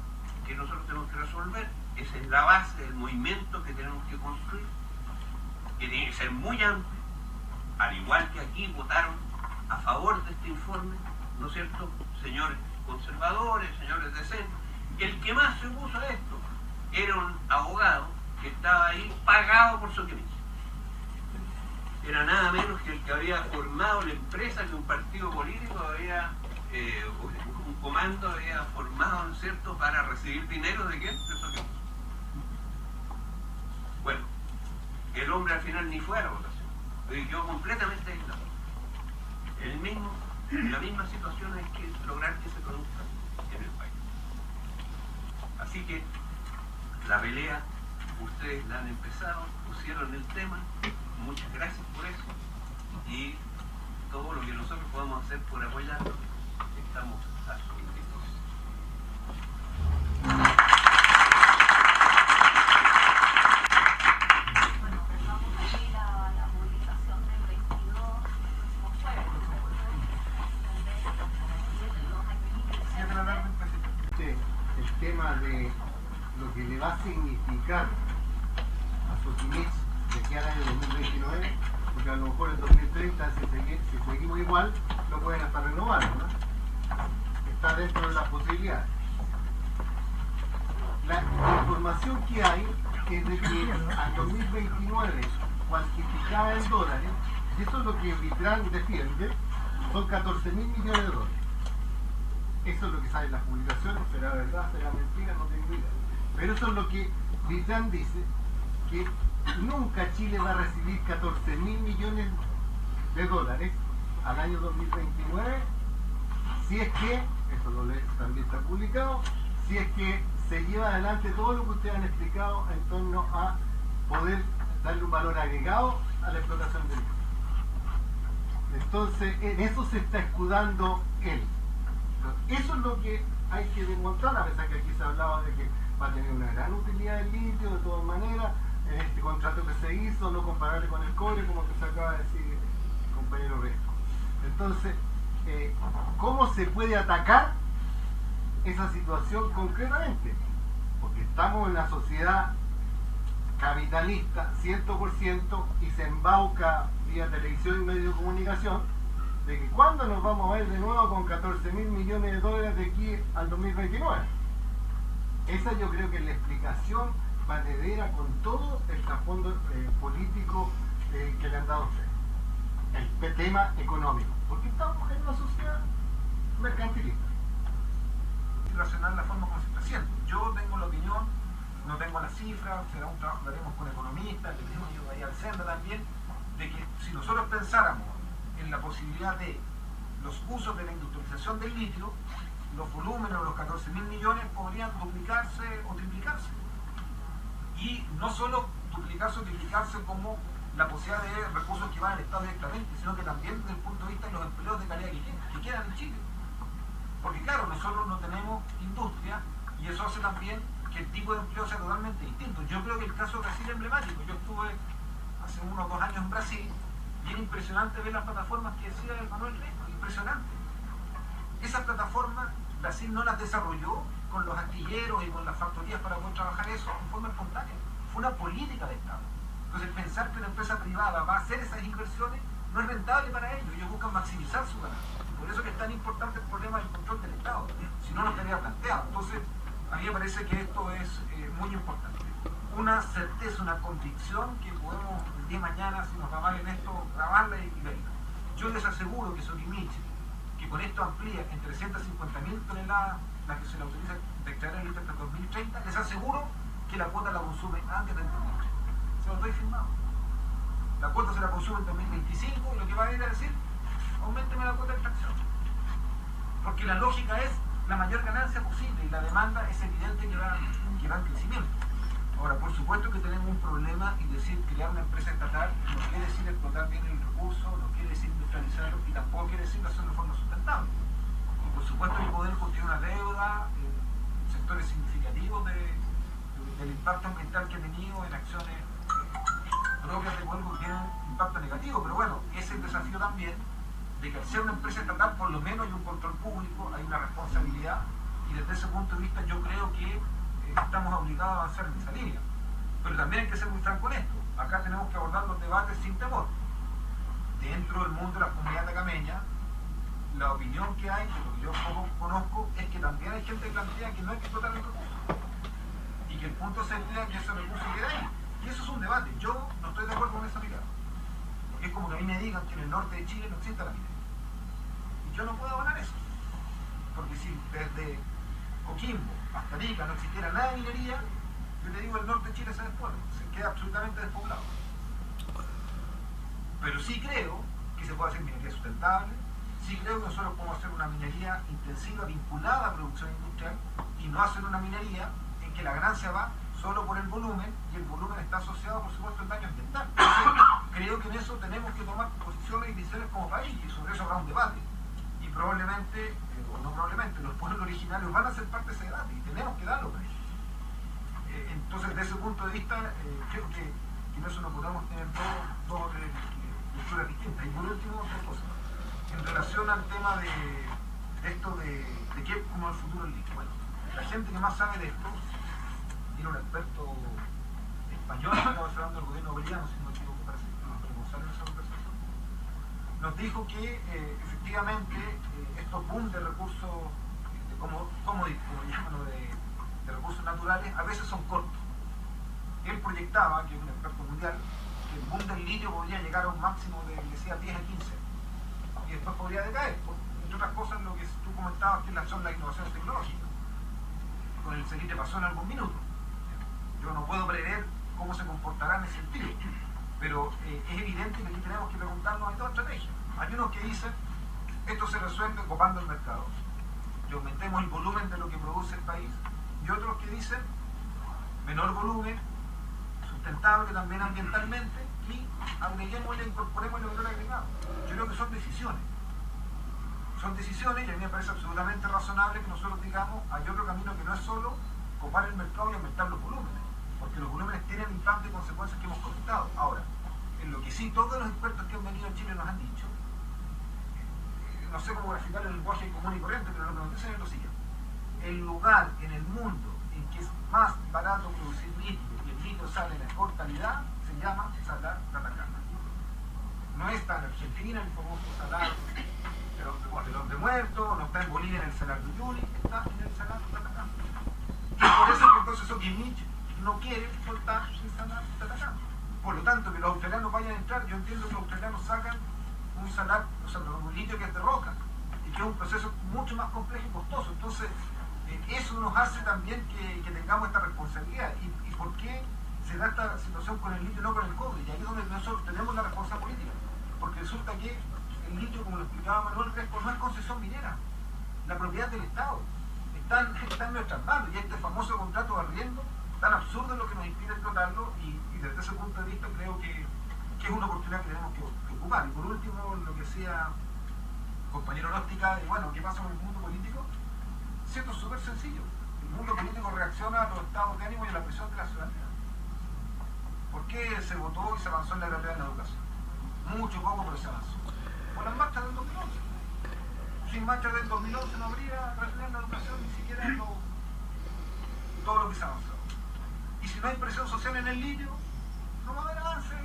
que nosotros tenemos que resolver. Esa es la base del movimiento que tenemos que construir, que tiene que ser muy amplio, al igual que aquí votaron a favor de este informe, ¿no es cierto?, señores conservadores, señores de centro. El que más se opuso a esto era un abogado que estaba ahí pagado por Soquimich. Era nada menos que el que había formado la empresa que un partido político había, un comando había formado, ¿no es cierto?, para recibir dinero de quién? De Soquimich. Bueno, el hombre al final ni fue a la votación, pero quedó completamente aislado. La misma situación hay que lograr que se produzca en el país. Así que la pelea, ustedes la han empezado, pusieron el tema, muchas gracias por eso, y todo lo que nosotros podamos hacer por apoyarlo, estamos a su El tema de lo que le va a significar a Sojimich de aquí al año 2029, porque a lo mejor en 2030, si seguimos igual, lo pueden hasta renovar, ¿no? Está dentro de las posibilidades. La información que hay es de que al 2029, cuantificada en dólares, y eso es lo que Vitrán defiende, son 14.000 millones de dólares. Eso es lo que sale en las publicaciones, será verdad, será mentira, no tengo idea. Pero eso es lo que Vitrán dice, que nunca Chile va a recibir 14.000 millones de dólares al año 2029, si es que, eso lo lees, también está publicado, si es que se lleva adelante todo lo que ustedes han explicado en torno a poder darle un valor agregado a la explotación del litio. Entonces, en eso se está escudando él. Eso es lo que hay que demostrar, a pesar que aquí se ha hablado de que va a tener una gran utilidad el litio, de todas maneras, en este contrato que se hizo, no comparable con el cobre, como que se acaba de decir el compañero Resco. Entonces, ¿cómo se puede atacar esa situación concretamente? Porque estamos en una sociedad capitalista 100% y se embauca vía televisión y medios de comunicación de que cuándo nos vamos a ver de nuevo con 14.000 millones de dólares de aquí al 2029. Esa yo creo que es la explicación valedera con todo el trasfondo político que le han dado a ustedes. El tema económico. Porque estamos en una sociedad mercantilista. Racional la forma como se está haciendo. Yo tengo la opinión, no tengo las cifras, será un trabajo que haremos con economistas, que tenemos yo ahí al Senda también, de que si nosotros pensáramos en la posibilidad de los usos de la industrialización del litio, los volúmenes o los 14.000 millones podrían duplicarse o triplicarse. Y no solo duplicarse o triplicarse como la posibilidad de recursos que van al Estado directamente, sino que también desde el punto de vista de los empleos de calidad que quedan en Chile. Porque claro, nosotros no tenemos industria y eso hace también que el tipo de empleo sea totalmente distinto. Yo creo que el caso de Brasil es emblemático. Yo estuve hace 1 o 2 años en Brasil y era impresionante ver las plataformas que decía el Manuel Resco, impresionante. Esas plataformas Brasil no las desarrolló con los astilleros y con las factorías para poder trabajar eso en forma espontánea. Fue una política de Estado. Entonces pensar que una empresa privada va a hacer esas inversiones no es rentable para ellos. Ellos buscan maximizar su ganancia. Por eso que es tan importante el problema del control del Estado. Si no, no estaría planteado. Entonces, a mí me parece que esto es muy importante. Una certeza, una convicción que podemos el día de mañana, si nos va mal en esto, grabarla y verla. Yo les aseguro que Sojimich, que con esto amplía en 350.000 toneladas las que se le autoriza de extraer el litio hasta 2030, les aseguro que la cuota la consume antes del 2030. Se lo estoy firmado. La cuota se la consume en 2025 y lo que va a ir a decir, aumenteme la cuota de extracción. Porque la lógica es la mayor ganancia posible y la demanda es evidente que va en crecimiento. Ahora, por supuesto que tenemos un problema y decir crear una empresa estatal no quiere decir explotar bien el recurso, no quiere decir industrializarlo y tampoco quiere decir hacerlo de forma sustentable. Y por supuesto que poder contiene una deuda en sectores significativos del impacto ambiental que ha tenido en acciones propias de algo que tienen impacto negativo, pero bueno, es el desafío también de que al ser una empresa estatal por lo menos hay un control público, hay una responsabilidad y desde ese punto de vista yo creo que estamos obligados a avanzar en esa línea. Pero también hay que ser muy franco en esto. Acá tenemos que abordar los debates sin temor. Dentro del mundo de la comunidad tacameña, la opinión que hay, lo que yo poco conozco, es que también hay gente que plantea que no hay que explotar el recurso. Y que el punto central es que ese recurso queda ahí. Y eso es un debate. Yo no estoy de acuerdo con esa mirada. Porque es como que a mí me digan que en el norte de Chile no existe la minería. Y yo no puedo avalar eso. Porque si desde Coquimbo hasta Arica no existiera nada de minería, yo te digo el norte de Chile se despuebla, se queda absolutamente despoblado. Pero sí creo que se puede hacer minería sustentable, sí creo que nosotros podemos hacer una minería intensiva vinculada a producción industrial y no hacer una minería en que la ganancia va solo por el volumen y el volumen está asociado por supuesto al daño ambiental. Entonces, creo que en eso tenemos que tomar posiciones y decisiones como país y sobre eso habrá un debate. Y probablemente, o no probablemente, los pueblos originarios van a ser parte de ese debate y tenemos que darlo para ellos. Entonces, desde ese punto de vista, creo que en eso no podemos tener dos o tres lecturas distintas. Y por último, otra cosa, en relación al tema de esto de qué como el futuro del litio. Bueno, la gente que más sabe de esto, tiene un experto español que estaba hablando del gobierno boliviano, si no me equivoco, parece que nos responsable en esa conversación, nos dijo que efectivamente estos boom de recursos, como llaman, de recursos naturales, a veces son cortos. Él proyectaba, que es un experto mundial, que el boom del litio podría llegar a un máximo de, decía, 10 a 15, y después podría decaer, entre otras cosas lo que tú comentabas, que son las innovaciones tecnológicas. Con el salitre pasó en algún minuto. Yo no puedo prever cómo se comportará en ese sentido, pero es evidente que aquí tenemos que preguntarnos, hay dos estrategias. Hay unos que dicen, esto se resuelve copando el mercado, que aumentemos el volumen de lo que produce el país, y otros que dicen, menor volumen, sustentable también ambientalmente, y agreguémosle, incorporemos el valor agregado. Yo creo que son decisiones. Son decisiones, y a mí me parece absolutamente razonable que nosotros digamos, hay otro camino que no es solo copar el mercado y aumentar los volúmenes, porque los volúmenes tienen impacto y consecuencias que hemos comentado. Ahora, en lo que sí todos los expertos que han venido a Chile nos han dicho, no sé cómo graficar el lenguaje común y corriente, pero lo que nos dicen es lo siguiente: el lugar en el mundo en que es más barato producir litio y el litio sale de mejor calidad se llama Salar de Atacama. No está en Argentina el famoso Salar del Hombre Muerto, no está en Bolivia en el Salar de Uyuni, está en el Salar de Atacama. Y por eso que entonces Oquimich no quiere soltar el Salar de Atacama. Por lo tanto, que los australianos vayan a entrar, yo entiendo que los australianos sacan un salar, o sea, un litio que es de roca, y que es un proceso mucho más complejo y costoso. Entonces, eso nos hace también que tengamos esta responsabilidad. ¿Y por qué se da esta situación con el litio y no con el cobre? Y ahí es donde nosotros tenemos la responsabilidad política. Porque resulta que el litio, como lo explicaba Manuel Crespo, no es concesión minera. La propiedad del Estado está en nuestras manos. Y este famoso contrato de arriendo, tan absurdo es lo que nos impide explotarlo, y desde ese punto de vista creo que es una oportunidad que tenemos que ocupar. Y por último, lo que decía compañero Nóstica, bueno, ¿qué pasa con el mundo político? Siento súper sencillo. El mundo político reacciona a los estados de ánimo y a la presión de la ciudadanía. ¿Por qué se votó y se avanzó en la gratuidad en la educación? Mucho, poco, pero se avanzó. Por las marchas del 2011. Sin marchas del 2011 no habría gratuidad en la educación, ni siquiera todo lo que se ha avanzado. Y si no hay presión social en el litio, no va a haber avance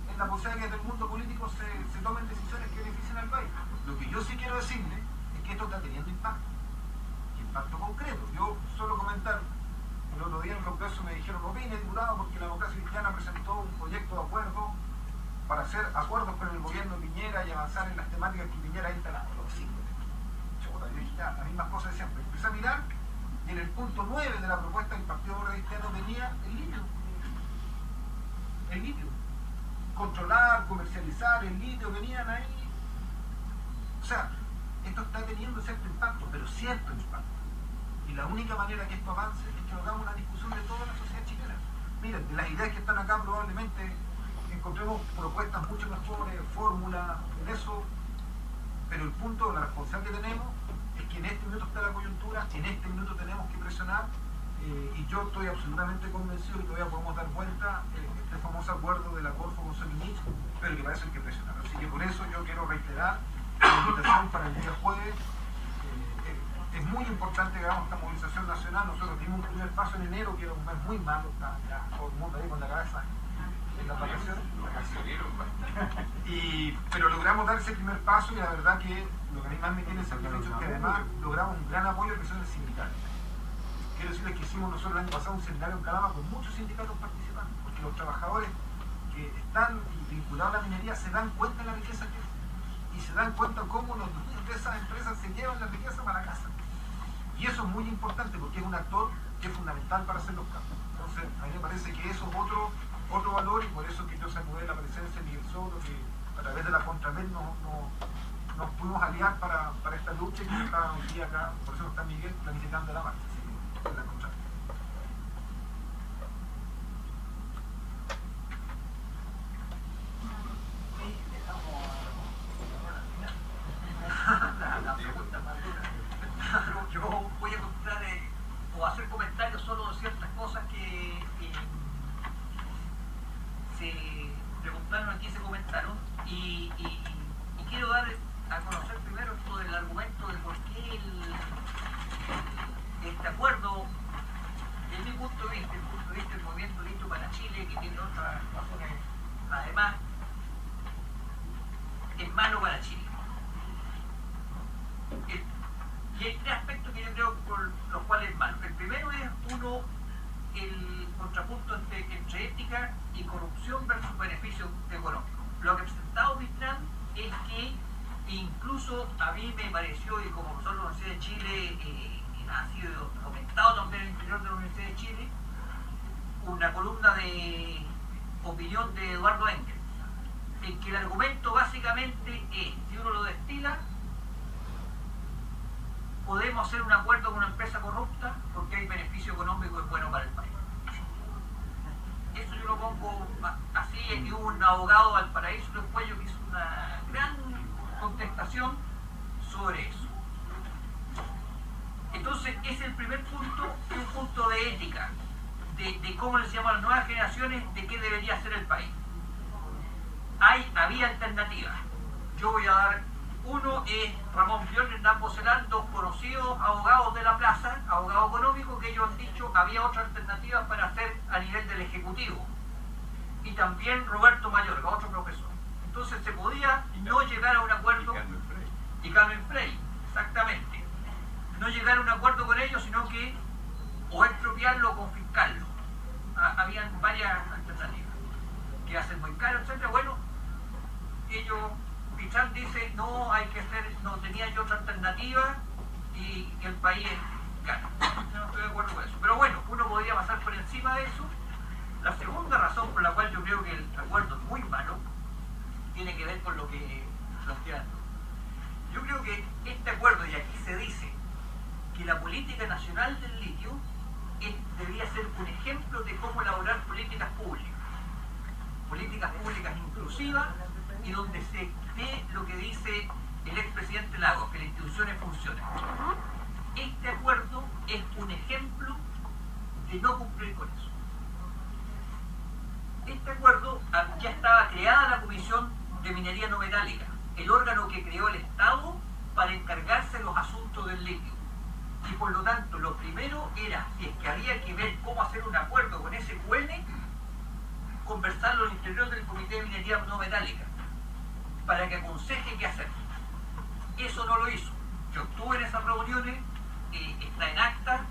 en la posibilidad de que desde el mundo político se tomen decisiones que beneficien al país. Lo que yo sí quiero decirle es que esto está teniendo impacto concreto. Yo solo comentar, el otro día en el Congreso me dijeron, opine, diputado, porque la democracia cristiana presentó un proyecto de acuerdo para hacer acuerdos con el gobierno de Piñera y avanzar en las temáticas que Piñera ha instalado. Los 5 temas. Las mismas cosas de siempre. Empecé a mirar y en el punto 9 de la propuesta del Partido Verde Cristiano venía el litio. El litio. Controlar, comercializar el litio, venían ahí. O sea, esto está teniendo cierto impacto, pero cierto impacto. Y la única manera que esto avance es que hagamos una discusión de toda la sociedad chilena. Miren, de las ideas que están acá probablemente encontremos propuestas mucho mejores, fórmulas, en eso, pero el punto, la responsabilidad que tenemos es que en este minuto está la coyuntura, en este minuto tenemos que presionar, y yo estoy absolutamente convencido que todavía podemos dar vuelta este famoso acuerdo de la Corfo con Solinich, pero que para eso hay que presionar. Así que por eso yo quiero reiterar la invitación para el día jueves. Es muy importante que hagamos esta movilización nacional. Nosotros dimos un primer paso en enero, que era un mes muy malo, está ya todo el mundo ahí con la cabeza en las vacaciones. Pero logramos dar ese primer paso, y la verdad que lo que a mí más me tiene satisfecho es que además logramos un gran apoyo de presiones sindicales. Quiero decirles que hicimos nosotros el año pasado un seminario en Calama con muchos sindicatos participantes, porque los trabajadores que están vinculados a la minería se dan cuenta de la riqueza que es, y se dan cuenta cómo los dueños de esas empresas se llevan la riqueza para casa. Y eso es muy importante porque es un actor que es fundamental para hacer los cambios. Entonces, a mí me parece que eso es otro valor, y por eso que yo saludé la presencia de Miguel Soto, que a través de la Contramed nos pudimos aliar para esta lucha, y que está hoy día acá, por eso no está Miguel planificando la marcha, así que la Contramed. aquí se comentaron, y quiero dar a conocer primero esto del argumento de por qué este acuerdo, desde mi punto de vista, el punto de vista del movimiento Listo para Chile, que tiene otras razones, además, es malo para Chile. Y hay tres aspectos que yo creo por los cuales es malo. El primero es, uno, el contrapunto entre ética y corrupción versus beneficio económico. Lo que ha presentado Vitrán es que incluso a mí me pareció, y como profesor de la Universidad de Chile ha sido aumentado también en el interior de la Universidad de Chile, una columna de opinión de Eduardo Engel, en que el argumento básicamente es, si uno lo destila, podemos hacer un acuerdo con una empresa corrupta porque hay beneficio económico y es bueno para el país. Eso yo lo pongo así, y hubo un abogado de Valparaíso, Luis Cuello, que hizo una gran contestación sobre eso. Entonces, ese es el primer punto, es un punto de ética, de cómo les llaman a las nuevas generaciones, de qué debería ser el país. Había alternativas. Yo voy a dar uno, es Ramón Fior y Hernán Bocelán, dos conocidos abogados de la plaza, abogados económicos, que ellos han dicho había otras alternativas para hacer a nivel del Ejecutivo. Y también Roberto Mayorga, otro profesor. Entonces se podía no llegar a un acuerdo. Y Carmen Frey, exactamente. No llegar a un acuerdo con ellos, sino que o expropiarlo o confiscarlo. Habían varias alternativas que hacen muy caro, etc. Bueno, ellos, Vitrán dice, no, hay que hacer, no tenía yo otra alternativa y el país gana. Yo no estoy de acuerdo con eso. Pero bueno, uno podría pasar por encima de eso. La segunda razón por la cual yo creo que el acuerdo es muy malo tiene que ver con lo que plantean. Yo creo que este acuerdo, y aquí se dice que la política nacional del litio debería ser un ejemplo de cómo elaborar políticas públicas inclusivas, y donde se ve lo que dice el expresidente Lagos, que las instituciones funcionen. Este acuerdo es un ejemplo de no cumplir con eso. Este acuerdo, ya estaba creada la Comisión de Minería No Metálica, el órgano que creó el Estado para encargarse de los asuntos del litio. Y por lo tanto, lo primero era, si es que había que ver cómo hacer un acuerdo con SQM, conversarlo al interior del Comité de Minería No Metálica, para que aconseje qué hacer. Eso no lo hizo. Yo estuve en esas reuniones, está en acta.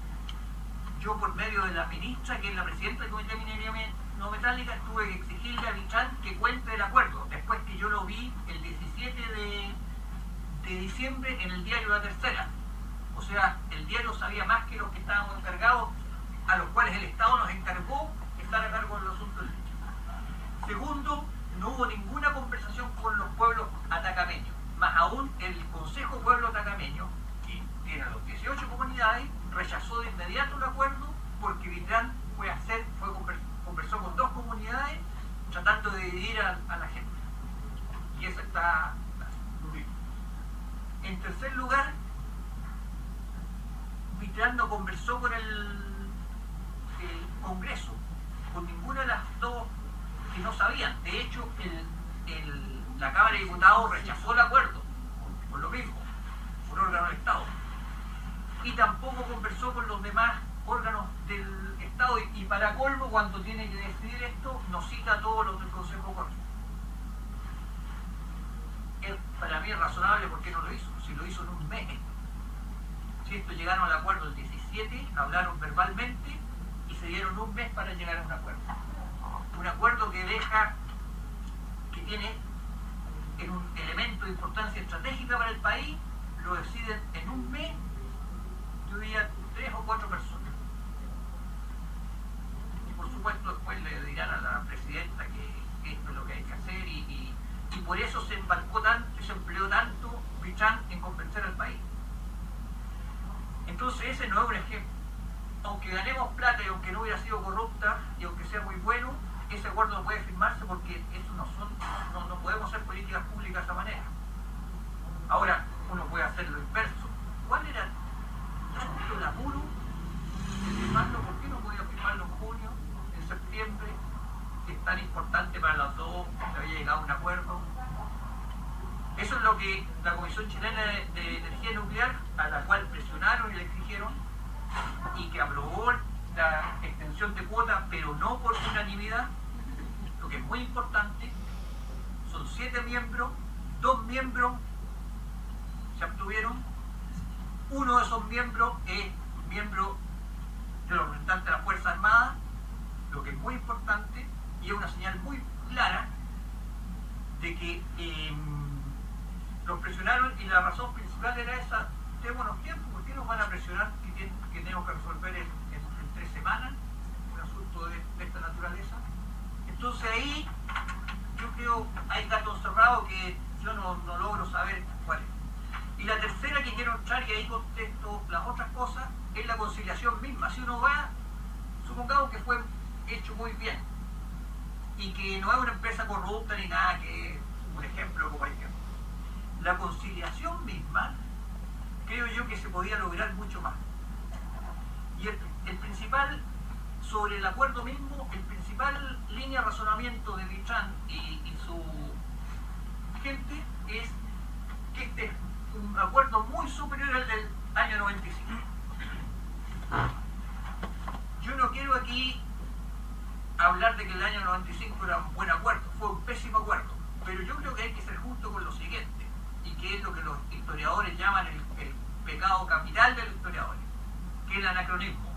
Yo, por medio de la ministra, que es la presidenta del Comité de Minería No Metálica, tuve que exigirle a Vitrán que cuente el acuerdo, después que yo lo vi el 17 de diciembre en el diario La Tercera. O sea, el diario sabía más que los que estábamos encargados, a los cuales el Estado nos encargó estar a cargo del asunto del litio. Segundo, no hubo ninguna conversación con los pueblos atacameños. Más aún, el Consejo Pueblo Atacameño, que tiene los 18 comunidades, rechazó de inmediato el acuerdo porque Vitrán conversó con dos comunidades tratando de dividir a la gente. Y eso está. En tercer lugar, Vitrán no conversó con el Congreso, con ninguna de las dos, que no sabían. De hecho, la Cámara de Diputados rechazó el acuerdo, por lo mismo, por órgano del Estado. Y tampoco conversó con los demás órganos del Estado, y para colmo, cuando tiene que decidir esto, nos cita a todos los del Consejo Corte. Para mí es razonable porque no lo hizo, si lo hizo en un mes. Si esto llegaron al acuerdo el 17, hablaron verbalmente y se dieron un mes para llegar a un acuerdo. Un acuerdo que tiene en un elemento de importancia estratégica para el país, lo deciden en un mes, yo diría 3 o 4 personas. Y por supuesto después le dirán a la presidenta que esto es lo que hay que hacer, y por eso se empleó tanto Vitrán en convencer al país. Entonces ese no es un ejemplo. Aunque ganemos plata y aunque no hubiera sido corrupta y aunque sea muy bueno, ese acuerdo no puede firmarse porque eso no podemos hacer políticas públicas de esa manera. Ahora, uno puede hacer lo inverso. ¿Cuál era tanto el apuro de firmarlo? ¿Por qué no podía firmarlo en junio, en septiembre? tan importante para los dos, se había llegado a un acuerdo. Eso es lo que la Comisión Chilena de Energía Nuclear, a la cual presionaron y le exigieron, y que aprobó la extensión de cuotas, pero no por unanimidad, lo que es muy importante, son 7 miembros, 2 miembros se abstuvieron, uno de esos miembros es miembro de los representantes de las Fuerzas Armadas, lo que es muy importante y es una señal muy clara de que los presionaron, y la razón principal era esa: démonos tiempo, ¿por qué nos van a presionar que tenemos que resolver en 3 semanas un asunto de esta naturaleza? Entonces ahí yo creo hay gato encerrado que yo no logro saber cuál es. Y la tercera que quiero entrar, y ahí contesto las otras cosas, es la conciliación misma. Si uno va, supongamos que fue hecho muy bien y que no es una empresa corrupta ni nada, que es un ejemplo como ejemplo, la conciliación misma creo yo que se podía lograr mucho más. Y el principal, sobre el acuerdo mismo, el principal línea de razonamiento de Bertrand y su gente es que este es un acuerdo muy superior al del año 95. Yo no quiero aquí hablar de que el año 95 era un buen acuerdo, fue un pésimo acuerdo, pero yo creo que hay que ser justo con lo siguiente, y que es lo que los historiadores llaman el pecado capital de los historiadores, que es el anacronismo.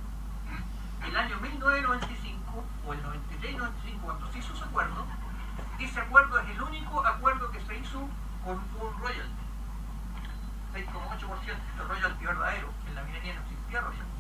El año 1995, o el 93-95, cuando se hizo ese acuerdo es el único acuerdo que se hizo con un royalty, 6,8% de royalty verdadero. En la minería no existía royalty.